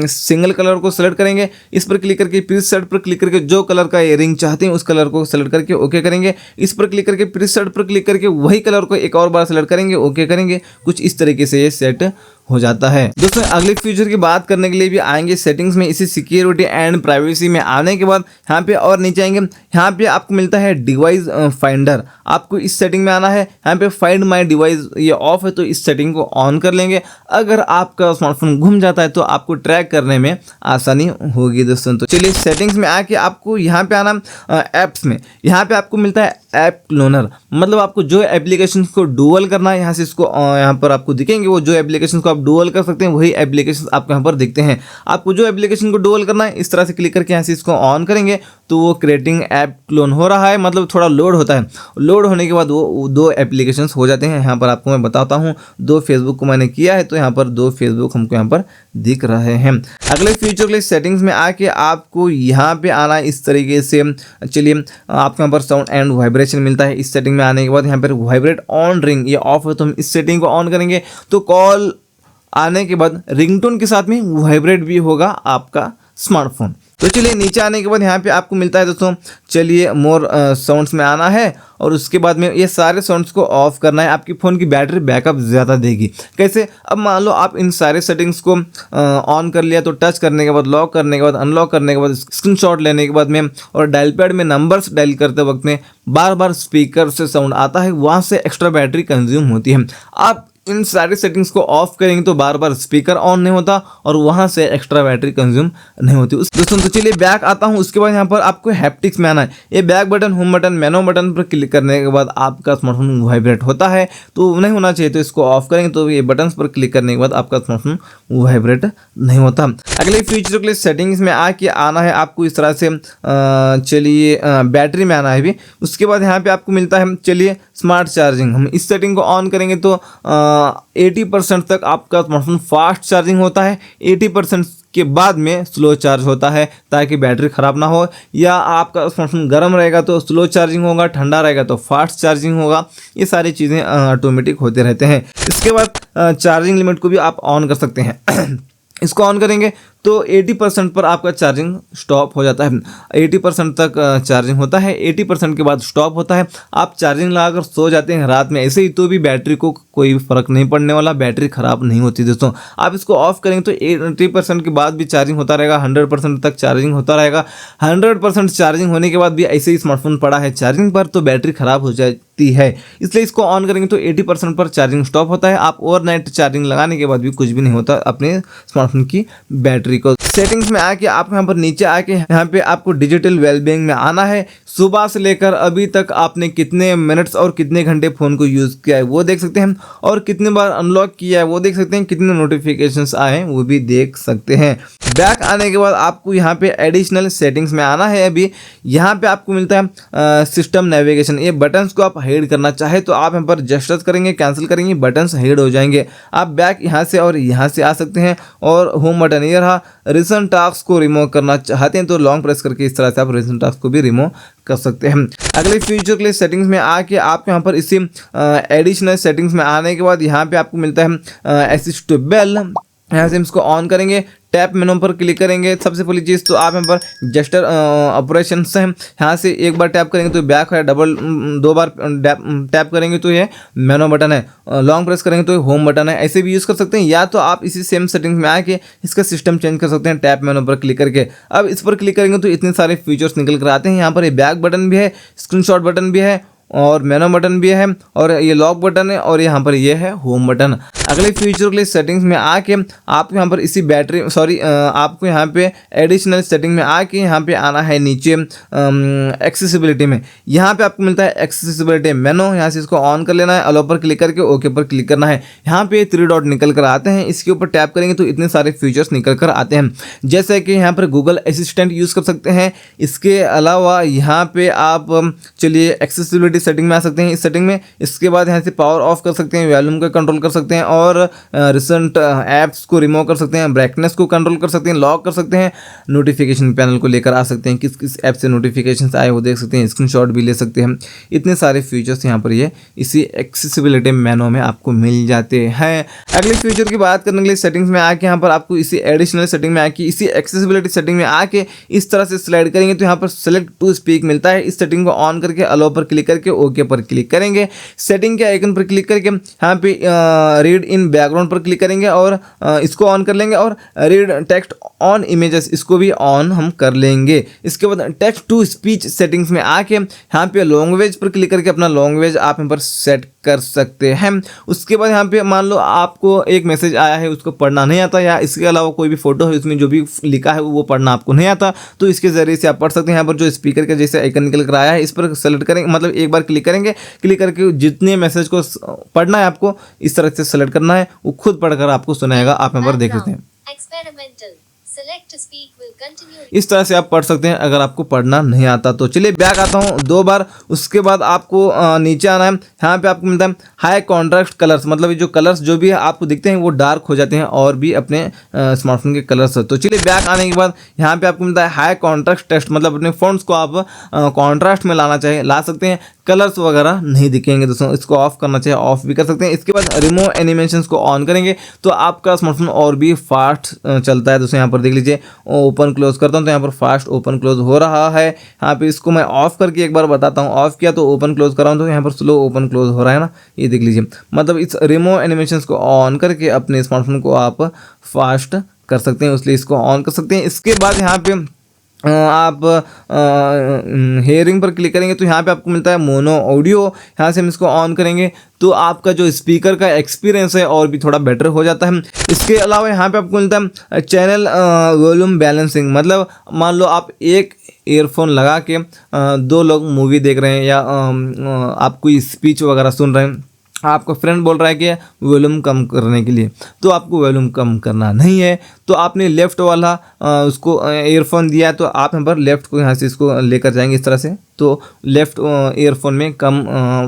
सिंगल कलर को सेलेक्ट करेंगे, इस पर क्लिक करके प्रीसेट पर क्लिक करके जो कलर का ये रिंग चाहते हैं उस कलर को सेलेक्ट करके ओके करेंगे। इस पर क्लिक करके प्रीसेट पर क्लिक करके वही कलर को एक और बार सेलेक्ट करेंगे, ओके करेंगे। कुछ इस तरीके से ये सेट हो जाता है। दोस्तों अगले फीचर की बात करने के लिए भी आएंगे सेटिंग्स में, इसी सिक्योरिटी एंड प्राइवेसी में आने के बाद यहाँ पे और नीचे आएंगे, यहाँ पे आपको मिलता है डिवाइस फाइंडर। आपको इस सेटिंग में आना है, यहाँ पे फाइंड माय डिवाइस ये ऑफ है तो इस सेटिंग को ऑन कर लेंगे। अगर आपका स्मार्टफोन घूम जाता है तो आपको ट्रैक करने में आसानी होगी दोस्तों। तो चलिए सेटिंग्स में आके आपको यहाँ पे आना, ऐप्स में यहाँ पे आपको मिलता है ऐप क्लोनर, मतलब आपको जो एप्लीकेशन को डुअल करना है यहाँ से इसको यहाँ पर आपको दिखेंगे, वो जो एप्लीकेशन को आप डुअल कर सकते हैं वही एप्लीकेशन आपको यहाँ पर दिखते हैं। आपको जो एप्लीकेशन को डुअल करना है इस तरह से क्लिक करके यहाँ से इसको ऑन करेंगे तो वो क्रिएटिंग ऐप क्लोन हो रहा है, मतलब थोड़ा लोड होता है। लोड होने के बाद वो 2 एप्लीकेशंस हो जाते हैं। यहाँ पर आपको मैं बताता हूँ, 2 फेसबुक को मैंने किया है तो यहाँ पर 2 फेसबुक हमको यहाँ पर दिख रहे हैं। अगले फीचर के लिए सेटिंग्स में आके आपको यहाँ पे आना है इस तरीके से। चलिए आपको यहाँ पर साउंड एंड वाइब्रेशन मिलता है। इस सेटिंग में आने के बाद यहाँ पर वाइब्रेट ऑन रिंग ये ऑफ है तो हम इस सेटिंग को ऑन करेंगे तो कॉल आने के बाद रिंगटोन के साथ में वाइब्रेट भी होगा आपका स्मार्टफोन। तो चलिए नीचे आने के बाद यहाँ पे आपको मिलता है दोस्तों, चलिए मोर साउंड्स में आना है और उसके बाद में ये सारे साउंड्स को ऑफ करना है। आपकी फ़ोन की बैटरी बैकअप ज़्यादा देगी। कैसे? अब मान लो आप इन सारे सेटिंग्स को ऑन कर लिया तो टच करने के बाद, लॉक करने के बाद, अनलॉक करने के बाद, स्क्रीनशॉट लेने के बाद में और डायल पैड में नंबर्स डायल करते वक्त में बार बार स्पीकर से साउंड आता है, वहाँ से एक्स्ट्रा बैटरी कंज्यूम होती है। आप इन सारी सेटिंग्स को ऑफ करेंगे तो बार बार स्पीकर ऑन नहीं होता और वहां से एक्स्ट्रा बैटरी कंज्यूम नहीं होती। दोस्तों तो चलिए बैक आता हूं। उसके बाद यहाँ पर आपको हैप्टिक्स में आना है। ये बैक बटन, होम बटन, मेनू बटन पर क्लिक करने के बाद आपका स्मार्टफोन वाइब्रेट होता है तो नहीं होना चाहिए, तो इसको ऑफ करेंगे तो ये बटन पर क्लिक करने के बाद आपका स्मार्टफोन वाइब्रेट नहीं होता। अगले फीचर के लिए सेटिंग्स में आके आना है आपको इस तरह से। चलिए बैटरी में आना है भी। उसके बाद यहाँ पे आपको मिलता है, चलिए स्मार्ट चार्जिंग। हम इस सेटिंग को ऑन करेंगे तो 80% तक आपका स्मार्टफोन फास्ट चार्जिंग होता है, 80% के बाद में स्लो चार्ज होता है ताकि बैटरी ख़राब ना हो। या आपका स्मार्टफोन गर्म रहेगा तो स्लो चार्जिंग होगा, ठंडा रहेगा तो फास्ट चार्जिंग होगा। ये सारी चीज़ें ऑटोमेटिक होते रहते हैं। इसके बाद चार्जिंग लिमिट को भी आप ऑन कर सकते हैं। इसको ऑन करेंगे तो 80% पर आपका चार्जिंग स्टॉप हो जाता है। 80% तक चार्जिंग होता है, 80% के बाद स्टॉप होता है। आप चार्जिंग लगाकर सो जाते हैं रात में ऐसे ही तो भी बैटरी को कोई फ़र्क नहीं पड़ने वाला, बैटरी ख़राब नहीं होती दोस्तों। आप इसको ऑफ करेंगे तो 80% के बाद भी चार्जिंग होता रहेगा, 100% तक चार्जिंग होता रहेगा। 100% चार्जिंग होने के बाद भी ऐसे ही स्मार्टफोन पड़ा है चार्जिंग पर तो बैटरी ख़राब हो सकती है। इसलिए इसको ऑन करेंगे तो 80% पर चार्जिंग स्टॉप होता है। आप ओवरनाइट चार्जिंग लगाने के बाद भी कुछ भी नहीं होता अपने स्मार्टफोन की बैटरी को। सेटिंग्स में आके आप यहाँ पर नीचे आके यहाँ पे आपको डिजिटल वेलबींग में आना है। सुबह से लेकर अभी तक आपने कितने मिनट्स और कितने घंटे फ़ोन को यूज़ किया है वो देख सकते हैं, और कितने बार अनलॉक किया है वो देख सकते हैं, कितने नोटिफिकेशंस आए हैं वो भी देख सकते हैं। बैक आने के बाद आपको यहाँ पे एडिशनल सेटिंग्स में आना है। अभी यहाँ पे आपको मिलता है सिस्टम नेविगेशन। ये बटन्स को आप हाइड करना चाहे तो आप यहाँ पर जस्ट टच करेंगे, कैंसिल करेंगे, बटन्स हाइड हो जाएंगे। आप बैक यहाँ से और यहाँ से आ सकते हैं। और होम बटन ये रहा। रिसेंट टास्क को रिमूव करना चाहते हैं तो लॉन्ग प्रेस करके इस तरह से आप रिसेंट टास्क को भी रिमूव कर सकते हैं। अगले फ्यूचर के लिए सेटिंग्स में आके आप यहाँ पर इसी एडिशनल सेटिंग्स में आने के बाद यहाँ पे आपको मिलता है असिस्ट टू बेल। यहाँ से हम इसको ऑन करेंगे, टैप मेनू पर क्लिक करेंगे। सबसे पहली चीज़ तो आप यहाँ पर जेस्टर ऑपरेशन से यहाँ से एक बार टैप करेंगे तो बैक है, दो बार टैप करेंगे तो ये मेनू बटन है, लॉन्ग प्रेस करेंगे तो होम बटन है। ऐसे भी यूज़ कर सकते हैं, या तो आप इसी सेम सेटिंग्स में आके इसका सिस्टम चेंज कर सकते हैं टैप मेनू पर क्लिक करके। अब इस पर क्लिक करेंगे तो इतने सारे फीचर्स निकल कर आते हैं। यहाँ पर ये बैक बटन भी है, स्क्रीनशॉट बटन भी है, और मेनू बटन भी है, और ये लॉक बटन है, और यहाँ पर ये है होम बटन। अगले फीचर के लिए सेटिंग्स में आके आप यहाँ पर इसी आपको यहाँ पे एडिशनल सेटिंग में आके यहाँ पे आना है नीचे एक्सेसिबिलिटी में। यहाँ पे आपको मिलता है एक्सेसिबिलिटी मेनू। यहाँ से इसको ऑन कर लेना है, अलो पर क्लिक करके ओके पर क्लिक करना है। यहाँ पे 3 डॉट निकल कर आते हैं, इसके ऊपर टैप करेंगे तो इतने सारे फीचर्स निकल कर आते हैं। जैसे कि यहाँ पर गूगल असिस्टेंट यूज़ कर सकते हैं। इसके अलावा यहाँ पे आप चलिए एक्सेसिबिलिटी सेटिंग में आ सकते हैं, इस सेटिंग में। इसके बाद यहाँ से पावर ऑफ कर सकते हैं, वॉल्यूम का कंट्रोल कर सकते हैं, और रिसेंट ऐप्स को रिमूव कर सकते हैं, ब्राइटनेस को कंट्रोल कर सकते हैं, लॉक कर सकते हैं, नोटिफिकेशन पैनल को लेकर आ सकते हैं, किस किस ऐप से नोटिफिकेशन आए वो देख सकते हैं, स्क्रीनशॉट भी ले सकते हैं। इतने सारे फीचर्स यहाँ पर ये इसी एक्सेसिबिलिटी मेनू में आपको मिल जाते हैं। अगले फीचर की बात करने के लिए सेटिंग्स में आके यहाँ पर आपको इसी एडिशनल सेटिंग में आके इसी एक्सेसिबिलिटी सेटिंग में आके इस तरह से स्लाइड करेंगे तो यहाँ पर सेलेक्ट टू स्पीक मिलता है। इस सेटिंग को ऑन करके अलो पर क्लिक करके ओके पर क्लिक करेंगे। सेटिंग के आइकन पर क्लिक करके यहाँ पे रीड इन बैकग्राउंड पर क्लिक करेंगे और इसको ऑन कर लेंगे, और रीड टेक्स्ट ऑन इमेजेस इसको भी ऑन हम कर लेंगे। इसके बाद टेक्स्ट टू स्पीच सेटिंग्स में आके यहाँ पे लैंग्वेज पर क्लिक करके अपना लैंग्वेज आप यहाँ पर सेट कर सकते हैं। उसके बाद यहाँ पे मान लो आपको एक मैसेज आया है, उसको पढ़ना नहीं आता, या इसके अलावा कोई भी फोटो है उसमें जो भी लिखा है वो पढ़ना आपको नहीं आता, तो इसके ज़रिए से आप पढ़ सकते हैं। यहाँ पर जो स्पीकर का जैसे आइकन निकल कर आया है इस पर सेलेक्ट करेंगे, मतलब एक बार क्लिक करेंगे, क्लिक करके जितने मैसेज को पढ़ना है आपको इस तरह से सेलेक्ट करना है, वो खुद पढ़कर आपको सुनाएगा। आप यहाँ पर देख सकते हैं इस तरह से आप पढ़ सकते हैं अगर आपको पढ़ना नहीं आता तो। चलिए बैक आता हूँ 2 बार। उसके बाद आपको नीचे आना है। यहाँ पे आपको मिलता है हाई कॉन्ट्रास्ट कलर्स, मतलब ये जो कलर्स जो भी है आपको दिखते हैं वो डार्क हो जाते हैं और भी अपने स्मार्टफोन के कलर्स। तो चलिए बैक आने के बाद यहाँ पे आपको मिलता है हाई कॉन्ट्रास्ट टेक्स्ट, मतलब अपने फ़ॉन्ट्स को आप कॉन्ट्रास्ट में लाना चाहिए ला सकते हैं, कलर्स वगैरह नहीं दिखेंगे दोस्तों। इसको ऑफ करना चाहिए, ऑफ भी कर सकते हैं। इसके बाद रिमूव एनिमेशंस को ऑन करेंगे तो आपका स्मार्टफोन और भी फास्ट चलता है दोस्तों। यहाँ पर देख लीजिए, ओपन क्लोज करता हूँ तो यहाँ पर फास्ट ओपन क्लोज हो रहा है। यहाँ पे इसको मैं ऑफ करके एक बार बताता हूँ। ऑफ किया तो ओपन क्लोज कर रहा हूँ तो यहाँ पर स्लो ओपन क्लोज हो रहा है ना, ये देख लीजिए। मतलब इस रिमूव एनिमेशंस को ऑन करके अपने स्मार्टफोन को आप फास्ट कर सकते हैं, इसलिए इसको ऑन कर सकते हैं। इसके बाद यहाँ पे आप हेयरिंग पर क्लिक करेंगे तो यहाँ पे आपको मिलता है मोनो ऑडियो। यहाँ से हम इसको ऑन करेंगे तो आपका जो स्पीकर का एक्सपीरियंस है और भी थोड़ा बेटर हो जाता है। इसके अलावा यहाँ पे आपको मिलता है चैनल वॉल्यूम बैलेंसिंग, मतलब मान लो आप एक ईयरफोन लगा के 2 लोग मूवी देख रहे हैं या आप कोई स्पीच वगैरह सुन रहे हैं, आपका फ्रेंड बोल रहा है कि वॉल्यूम कम करने के लिए, तो आपको वॉल्यूम कम करना नहीं है, तो आपने लेफ़्ट वाला उसको ईयरफोन दिया है तो आप यहाँ पर लेफ़्ट को यहाँ से इसको लेकर जाएंगे इस तरह से, तो लेफ़्ट ईयरफोन में कम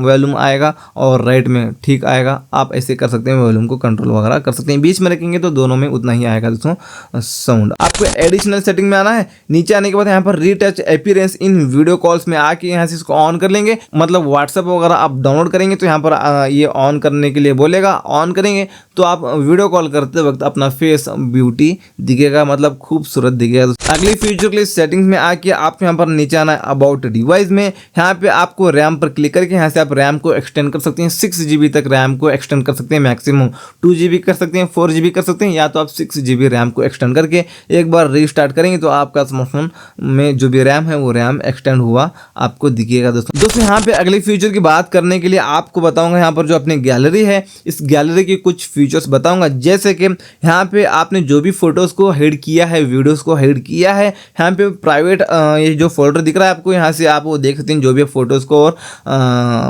वॉल्यूम आएगा और राइट में ठीक आएगा। आप ऐसे कर सकते हैं, वॉल्यूम को कंट्रोल वगैरह कर सकते हैं। बीच में रखेंगे तो दोनों में उतना ही आएगा दोस्तों साउंड। आपको एडिशनल सेटिंग में आना है। नीचे आने के बाद यहाँ पर रीटच अपीयरेंस इन वीडियो कॉल्स में आके यहाँ से इसको ऑन कर लेंगे, मतलब व्हाट्सएप वगैरह आप डाउनलोड करेंगे तो यहाँ पर ये ऑन करने के लिए बोलेगा। ऑन करेंगे तो आप वीडियो कॉल करते वक्त अपना फेस ब्यूटी दिखेगा, मतलब खूबसूरत दिखेगा। अगली फीचर के लिए सेटिंग्स में आके आप यहाँ पर नीचे आना है अबाउट डिवाइस। डिवाइस में यहाँ पे आपको रैम पर क्लिक करके यहाँ से आप रैम को एक्सटेंड कर सकते हैं। 6 GB तक रैम को एक्सटेंड कर सकते हैं, मैक्सिमम 2 GB कर सकते हैं, 4 GB कर सकते हैं, या तो आप 6 GB रैम को एक्सटेंड करके एक बार रीस्टार्ट करेंगे तो आपका स्मार्टफोन में जो भी रैम है वो रैम एक्सटेंड हुआ आपको दिखेगा। दोस्तों यहाँ पे अगले फीचर की बात करने के लिए आपको बताऊंगा यहाँ पर जो अपनी गैलरी है, इस गैलरी की कुछ फीचर्स बताऊंगा। जैसे कि यहाँ पे आपने जो भी फोटोज को हाइड किया है, वीडियोस को हाइड किया है, यहाँ पे प्राइवेट ये जो फोल्डर दिख रहा है आपको, यहाँ से आप वो देख सकते हैं जो भी फोटोज को और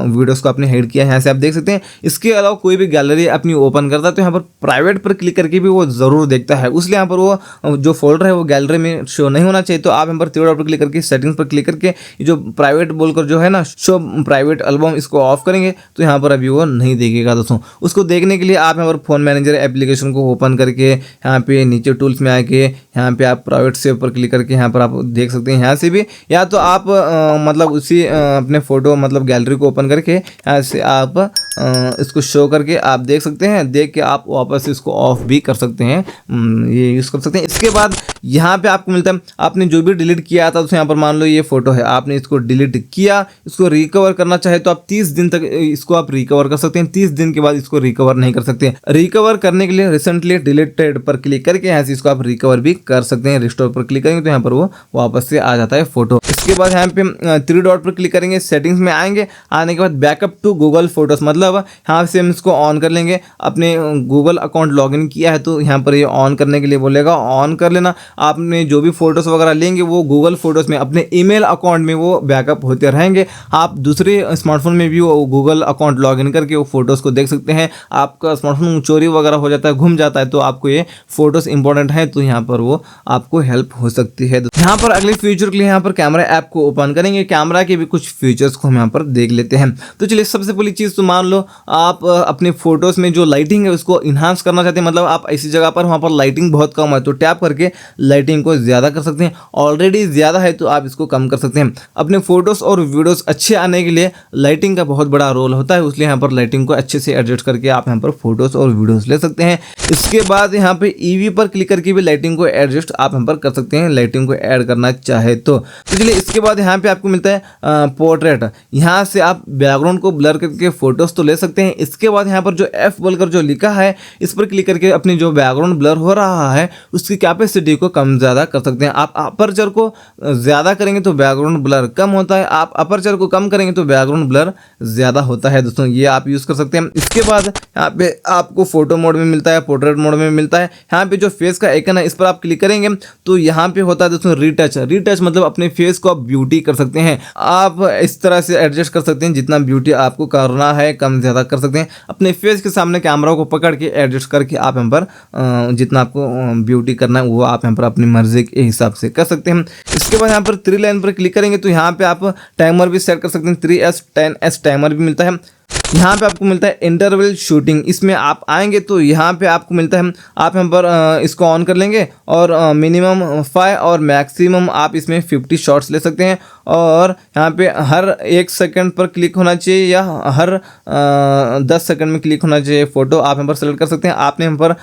वीडियोस को आपने हाइड किया है, यहाँ से आप देख सकते हैं। इसके अलावा कोई भी गैलरी अपनी ओपन करता है तो यहाँ पर प्राइवेट पर क्लिक करके भी वो जरूर देखता है, इसलिए यहाँ पर वो जो फोल्डर है वो गैलरी में शो नहीं होना चाहिए। तो आप यहाँ पर थ्री डॉट पर क्लिक करके सेटिंग्स पर क्लिक करके जो प्राइवेट बोलकर जो है ना शो प्राइवेट एल्बम, इसको ऑफ करेंगे तो यहाँ पर अभी वो नहीं देखेगा। दोस्तों उसको देखने के लिए आप यहाँ पर फोन मैनेजर एप्लीकेशन को ओपन करके यहाँ पे नीचे टूल्स में आके यहाँ पे आप प्राइवेट सेव पर क्लिक करके यहाँ पर आप देख सकते हैं। यहाँ से भी या तो आप मतलब उसी अपने फोटो मतलब गैलरी को ओपन करके यहाँ से आप इसको शो करके आप देख सकते हैं, देख के आप वापस इसको ऑफ भी कर सकते हैं, ये यूज़ कर सकते हैं। इसके बाद यहाँ पे आपको मिलता है आपने जो भी डिलीट किया था, तो यहाँ पर मान लो ये फोटो है, आपने इसको डिलीट किया, इसको रिकवर करना चाहे तो आप 30 दिन तक इसको आप रिकवर कर सकते हैं। 30 दिन के बाद इसको रिकवर नहीं कर सकते। रिकवर करने के लिए रिसेंटली डिलीटेड पर क्लिक करके यहाँ से इसको आप रिकवर भी कर सकते हैं। रिस्टोर पर क्लिक करेंगे तो यहाँ पर वो वापस से आ जाता है फोटो। इसके बाद यहाँ पे थ्री डॉट पर क्लिक करेंगे, सेटिंग्स में आएंगे, आने के बाद बैकअप टू गूगल फोटोज, मतलब यहाँ से हम इसको ऑन कर लेंगे। अपने गूगल अकाउंट लॉगिन किया है तो यहाँ पर ये ऑन करने के लिए बोलेगा, ऑन कर लेना। आपने जो भी फोटोज वगैरह लेंगे वो गूगल फोटोज में अपने ईमेल अकाउंट में वो बैकअप होते रहेंगे। आप दूसरे स्मार्टफोन में भी वो गूगल अकाउंट लॉगिन करके वो फोटोज को देख सकते हैं। आपका स्मार्टफोन चोरी वगैरह हो जाता है, घूम जाता है, तो आपको ये फोटोज इंपॉर्टेंट है तो यहाँ पर वो आपको हेल्प हो सकती है। यहाँ पर अगले फीचर के लिए यहाँ पर कैमरा ऐप को ओपन करेंगे, कैमरा के भी कुछ फीचर्स को हम यहाँ पर देख लेते हैं। तो चलिए सबसे पहली चीज़ तो मान लो आप अपने फोटोज में जो लाइटिंग है उसको इन्हांस करना चाहते हैं, मतलब आप ऐसी जगह पर वहाँ पर लाइटिंग बहुत कम है तो टैप करके लाइटिंग को ज़्यादा कर सकते हैं। ऑलरेडी ज़्यादा है तो आप इसको कम कर सकते हैं। अपने फोटोज़ और वीडियोज़ अच्छे आने के लिए लाइटिंग का बहुत बड़ा रोल होता है, इसलिए यहाँ पर लाइटिंग को अच्छे से एडजस्ट करके आप यहाँ पर फोटोज़ और वीडियोज़ ले सकते हैं। इसके बाद यहाँ पे ईवी पर क्लिक करके भी लाइटिंग को एडजस्ट आप यहाँ पर कर सकते हैं, लाइटिंग को ऐड करना चाहे तो। चलिए इसके बाद यहाँ पे आपको मिलता है पोर्ट्रेट, यहाँ से आप बैकग्राउंड को ब्लर करके फोटोज़ तो ले सकते हैं। इसके बाद यहाँ पर जो एफ बोलकर जो लिखा है इस पर क्लिक करके अपनी जो बैकग्राउंड ब्लर हो रहा है उसकी कैपेसिटी को कम ज़्यादा कर सकते हैं। आप अपर्चर को ज़्यादा करेंगे तो बैकग्राउंड ब्लर कम होता है, आप अपर्चर को कम करेंगे तो बैकग्राउंड ब्लर ज़्यादा होता है। दोस्तों ये आप यूज़ कर सकते हैं। इसके बाद यहाँ पे आपको फोटो मोड में मिलता है, पोर्ट्रेट मोड में मिलता है। यहाँ पे जो फेस का आइकन है इस पर आप क्लिक करेंगे तो यहाँ पे होता है दोस्तों रीटच। रीटच मतलब अपने फेस को आप ब्यूटी कर सकते हैं। आप इस तरह से एडजस्ट कर सकते हैं, जितना ब्यूटी आपको करना है कम ज़्यादा कर सकते हैं। अपने फेस के सामने कैमरा को पकड़ के एडजस्ट करके आप यहाँ पर जितना आपको ब्यूटी करना है वो आप यहाँ पर अपनी मर्जी के हिसाब से कर सकते हैं। इसके बाद यहाँ पर 3 लाइन पर क्लिक करेंगे तो यहाँ पे आप टाइमर भी सेट कर सकते हैं। 3S 10S टाइमर भी मिलता है। यहाँ पे आपको मिलता है इंटरवल शूटिंग, इसमें आप आएंगे तो यहाँ पे आपको मिलता है, आप यहाँ पर इसको ऑन कर लेंगे और मिनिमम 5 और मैक्सिमम आप इसमें 50 शॉट्स ले सकते हैं। और यहाँ पे हर 1 सेकंड पर क्लिक होना चाहिए या हर 10 सेकंड में क्लिक होना चाहिए फ़ोटो, आप यहाँ पर सेलेक्ट कर सकते हैं। आपने यहाँ पर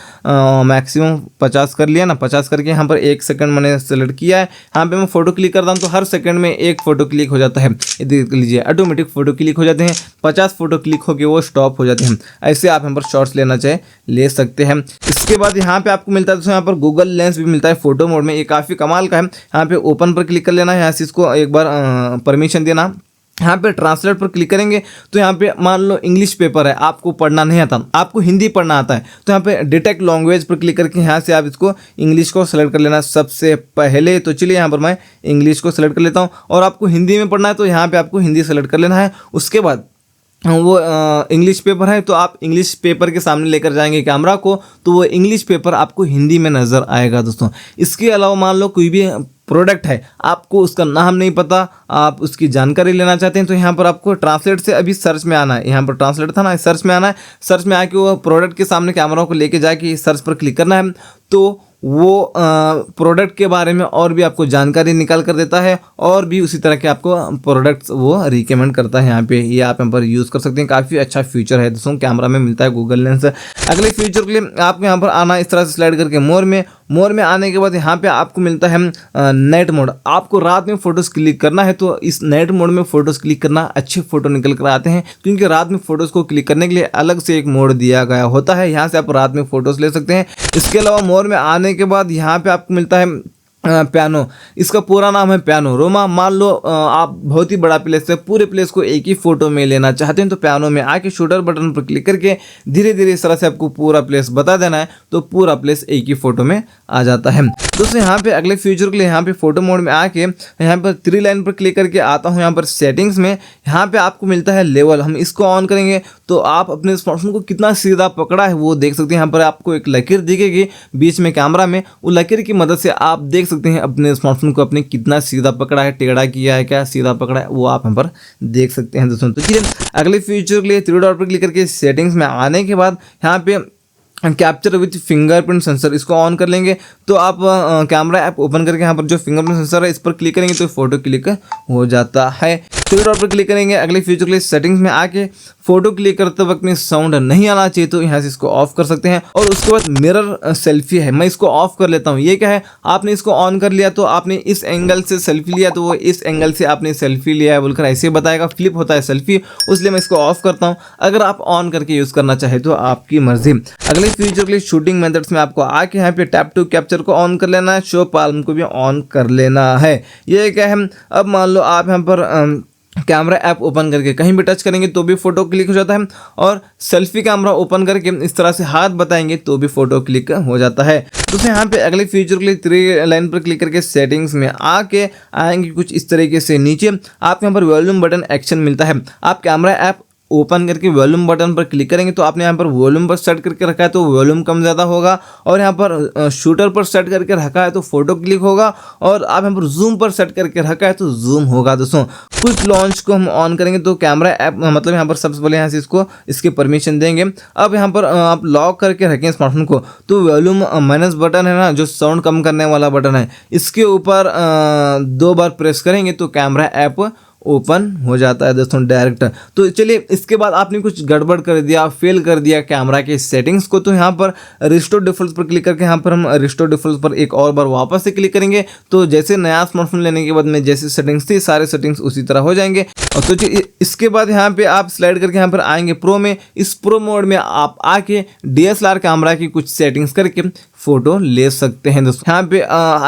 मैक्सिमम 50 कर लिया ना, 50 करके यहाँ पर 1 सेकंड मैंने सेलेक्ट किया है। यहाँ पे मैं फ़ोटो क्लिक करता हूँ तो हर सेकंड में 1 फ़ोटो क्लिक हो जाता है। ये देख लीजिए ऑटोमेटिक फ़ोटो क्लिक हो जाते हैं। 50 फ़ोटो क्लिक होकर वो स्टॉप हो जाते हैं। ऐसे आप यहाँ पर शॉर्ट्स लेना चाहे ले सकते हैं। इसके बाद यहाँ पे आपको मिलता है दोस्तों यहाँ पर गूगल लेंस भी मिलता है फोटो मोड में, ये काफ़ी कमाल का है। यहाँ पे ओपन पर क्लिक कर लेना है, यहाँ से इसको एक बार परमिशन देना। यहाँ पे ट्रांसलेट पर क्लिक करेंगे तो यहाँ पे मान लो इंग्लिश पेपर है, आपको पढ़ना नहीं आता, आपको हिंदी पढ़ना आता है, तो यहाँ पे डिटेक्ट लैंग्वेज पर क्लिक करके यहाँ से आप इसको इंग्लिश को सेलेक्ट कर लेना सबसे पहले। तो चलिए यहाँ पर मैं इंग्लिश को सेलेक्ट कर लेता हूँ। और आपको हिंदी में पढ़ना है तो यहाँ पर आपको हिंदी सेलेक्ट कर लेना है। उसके बाद वो इंग्लिश पेपर है तो आप इंग्लिश पेपर के सामने लेकर जाएंगे कैमरा को, तो वो इंग्लिश पेपर आपको हिंदी में नज़र आएगा दोस्तों। इसके अलावा मान लो कोई भी प्रोडक्ट है, आपको उसका नाम नहीं पता, आप उसकी जानकारी लेना चाहते हैं तो यहाँ पर आपको ट्रांसलेट से अभी सर्च में आना है। यहाँ पर ट्रांसलेट था ना, सर्च में आना है। सर्च में आके वो प्रोडक्ट के सामने कैमरा को लेके जाके सर्च पर क्लिक करना है तो वो प्रोडक्ट के बारे में और भी आपको जानकारी निकाल कर देता है और भी उसी तरह के आपको प्रोडक्ट्स वो रिकमेंड करता है। यहाँ पे ये आप यहाँ पर यूज़ कर सकते हैं। काफ़ी अच्छा फीचर है दोस्तों, कैमरा में मिलता है गूगल लेंस। अगले फीचर के लिए आपको यहाँ पर आना, इस तरह से स्लाइड करके मोर में, मोर में आने के बाद यहाँ पे आपको मिलता है नाइट मोड। आपको रात में फोटोज़ क्लिक करना है तो इस नाइट मोड में फ़ोटोज़ क्लिक करना, अच्छे फ़ोटो निकल कर आते हैं, क्योंकि रात में फ़ोटोज़ को क्लिक करने के लिए अलग से एक मोड दिया गया होता है। यहाँ से आप रात में फ़ोटोज़ ले सकते हैं। इसके अलावा मोर में आने के बाद यहाँ पे आपको मिलता है पियानो। इसका पूरा नाम है पियानो रोमा। मान लो आप बहुत ही बड़ा प्लेस है, पूरे प्लेस को एक ही फोटो में लेना चाहते हैं तो पियानो में आके शूटर बटन पर क्लिक करके धीरे धीरे इस तरह से आपको पूरा प्लेस बता देना है, तो पूरा प्लेस एक ही फोटो में आ जाता है। दोस्तों यहाँ पे अगले फीचर के लिए यहाँ पे फोटो मोड में आके यहाँ पर 3 लाइन पर क्लिक करके आता हूँ यहाँ पर सेटिंग्स में। यहाँ पे आपको मिलता है लेवल। हम इसको ऑन करेंगे तो आप अपने स्मार्टफोन को कितना सीधा पकड़ा है वो देख सकते हैं। यहाँ पर आपको एक लकीर दिखेगी बीच में कैमरा में, वो लकीर की मदद से आप देख सकते हैं अपने स्मार्टफोन को अपने कितना सीधा पकड़ा है, टेढ़ा किया है, क्या सीधा पकड़ा है, वो आप यहाँ पर देख सकते हैं दोस्तों। तो चलिए अगले फीचर के लिए 3 डॉट पर क्लिक करके सेटिंग्स में आने के बाद यहाँ पे कैप्चर विथ फिंगरप्रिंट सेंसर इसको ऑन कर लेंगे तो आप कैमरा ऐप ओपन करके यहाँ पर जो फिंगरप्रिंट सेंसर है इस पर क्लिक करेंगे तो फोटो क्लिक हो जाता है। 3 डॉट पर क्लिक करेंगे। अगले फीचर के लिए सेटिंग्स में आके फोटो क्लिक करते वक्त में साउंड नहीं आना चाहिए तो यहाँ से इसको ऑफ कर सकते हैं। और उसके बाद मिरर सेल्फी है, मैं इसको ऑफ कर लेता हूँ। ये क्या है, आपने इसको ऑन कर लिया तो आपने इस एंगल से सेल्फी लिया तो वो इस एंगल से आपने सेल्फी लिया है बोलकर ऐसे बताएगा, फ्लिप होता है सेल्फी, इसलिए मैं इसको ऑफ करता हूँ। अगर आप ऑन करके यूज़ करना चाहे तो आपकी मर्जी। अगले फीचर के लिए शूटिंग मेथड्स में आपको आके यहाँ पे टैप टू कैप्चर को ऑन कर लेना है, शो पाल्म को भी ऑन कर लेना है। ये क्या है, अब मान लो आप यहाँ पर कैमरा ऐप ओपन करके कहीं भी टच करेंगे तो भी फोटो क्लिक हो जाता है, और सेल्फी कैमरा ओपन करके इस तरह से हाथ बताएंगे तो भी फोटो क्लिक हो जाता है। तो यहाँ पे अगले फीचर के लिए 3 लाइन पर क्लिक करके सेटिंग्स में आके आएंगे कुछ इस तरीके से। नीचे आपको यहाँ पर वॉल्यूम बटन एक्शन मिलता है। आप कैमरा ऐप ओपन करके वॉल्यूम बटन पर क्लिक करेंगे तो आपने यहाँ पर वॉल्यूम पर सेट करके रखा है तो वॉल्यूम कम ज़्यादा होगा, और यहाँ पर शूटर पर सेट करके रखा है तो फोटो क्लिक होगा, और आप यहाँ पर जूम पर सेट करके रखा है तो जूम होगा। दोस्तों क्विक लॉन्च को हम ऑन करेंगे तो कैमरा ऐप मतलब यहाँ पर सबसे पहले यहाँ से इसके परमिशन देंगे। अब यहाँ पर आप लॉक करके रखें स्मार्टफोन को तो वॉल्यूम माइनस बटन है ना, जो साउंड कम करने वाला बटन है, इसके ऊपर 2 बार प्रेस करेंगे तो कैमरा ऐप ओपन हो जाता है दोस्तों डायरेक्ट। तो चलिए इसके बाद आपने कुछ गड़बड़ कर दिया, फेल कर दिया कैमरा के सेटिंग्स को, तो यहाँ पर रिस्टोर डिफ़ॉल्ट पर क्लिक करके यहाँ पर हम रिस्टोर डिफ़ॉल्ट पर एक और बार वापस से क्लिक करेंगे तो जैसे नया स्मार्टफोन लेने के बाद में जैसे सेटिंग्स थी सारे सेटिंग्स उसी तरह हो जाएंगे। और तो इसके बाद यहाँ पे आप स्लाइड करके यहाँ पर आएंगे प्रो में। इस प्रो मोड में आप आके DSLR कैमरा की कुछ सेटिंग्स करके फोटो ले सकते हैं दोस्तों। यहाँ पे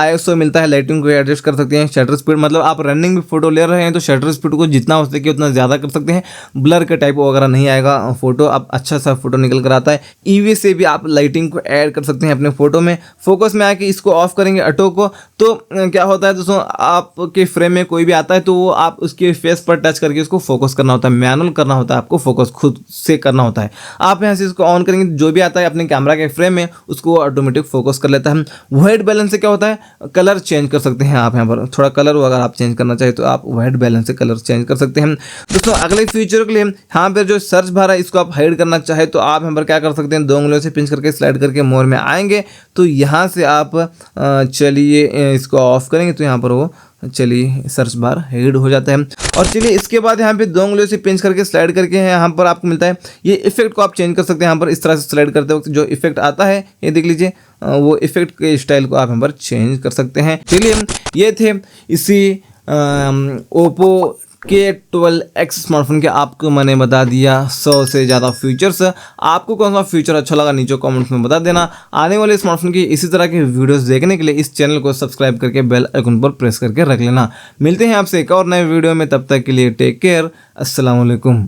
ISO मिलता है, लाइटिंग को एडजस्ट कर सकते हैं, शटर स्पीड मतलब आप रनिंग में फोटो ले रहे हैं तो शटर स्पीड को जितना हो सके उतना ज़्यादा कर सकते हैं, ब्लर का टाइप वगैरह नहीं आएगा, फोटो आप अच्छा सा फोटो निकल कर आता है। EV से भी आप लाइटिंग को ऐड कर सकते हैं अपने फोटो में। फोकस में आके इसको ऑफ करेंगे ऑटो को तो क्या होता है दोस्तों, आपके फ्रेम में कोई भी आता है तो वो आप उसके फेस पर टच करके उसको फोकस करना होता है, मैनुअल करना होता है, आपको फोकस खुद से करना होता है। आप यहाँ से इसको ऑन करेंगे जो भी आता है अपने कैमरा के फ्रेम में उसको ऑटोमेटिक फोकस कर लेता है। वाइट बैलेंस से क्या होता है, कलर चेंज कर सकते हैं आप। यहाँ पर थोड़ा कलर अगर आप चेंज करना चाहे तो आप वाइट बैलेंस से कलर चेंज कर सकते हैं दोस्तों। अगले फीचर के लिए यहाँ पर जो सर्च बार है इसको आप हाइड करना चाहे तो आप यहाँ पर क्या कर सकते हैं, 2 उंगलियों से पिंच करके स्लाइड करके मोर में आएंगे तो यहाँ से आप चलिए इसको ऑफ करेंगे तो यहाँ पर वो चलिए सर्च बार हाइड हो जाता है। और चलिए इसके बाद यहाँ पे 2 उंगलियों से पिंच करके स्लाइड करके यहाँ पर आपको मिलता है ये इफेक्ट को आप चेंज कर सकते हैं। यहाँ पर इस तरह से स्लाइड करते वक्त जो इफेक्ट आता है ये देख लीजिए, वो इफेक्ट के स्टाइल को आप यहाँ पर चेंज कर सकते हैं। चलिए ये थे इसी ओप्पो K12X स्मार्टफोन के आपको मैंने बता दिया 100 से ज़्यादा फीचर्स। आपको कौन सा फीचर अच्छा लगा नीचे कमेंट्स में बता देना। आने वाले स्मार्टफोन की इसी तरह के वीडियोस देखने के लिए इस चैनल को सब्सक्राइब करके बेल आइकन पर प्रेस करके रख लेना। मिलते हैं आपसे एक और नए वीडियो में, तब तक के लिए टेक केयर, अस्सलाम वालेकुम।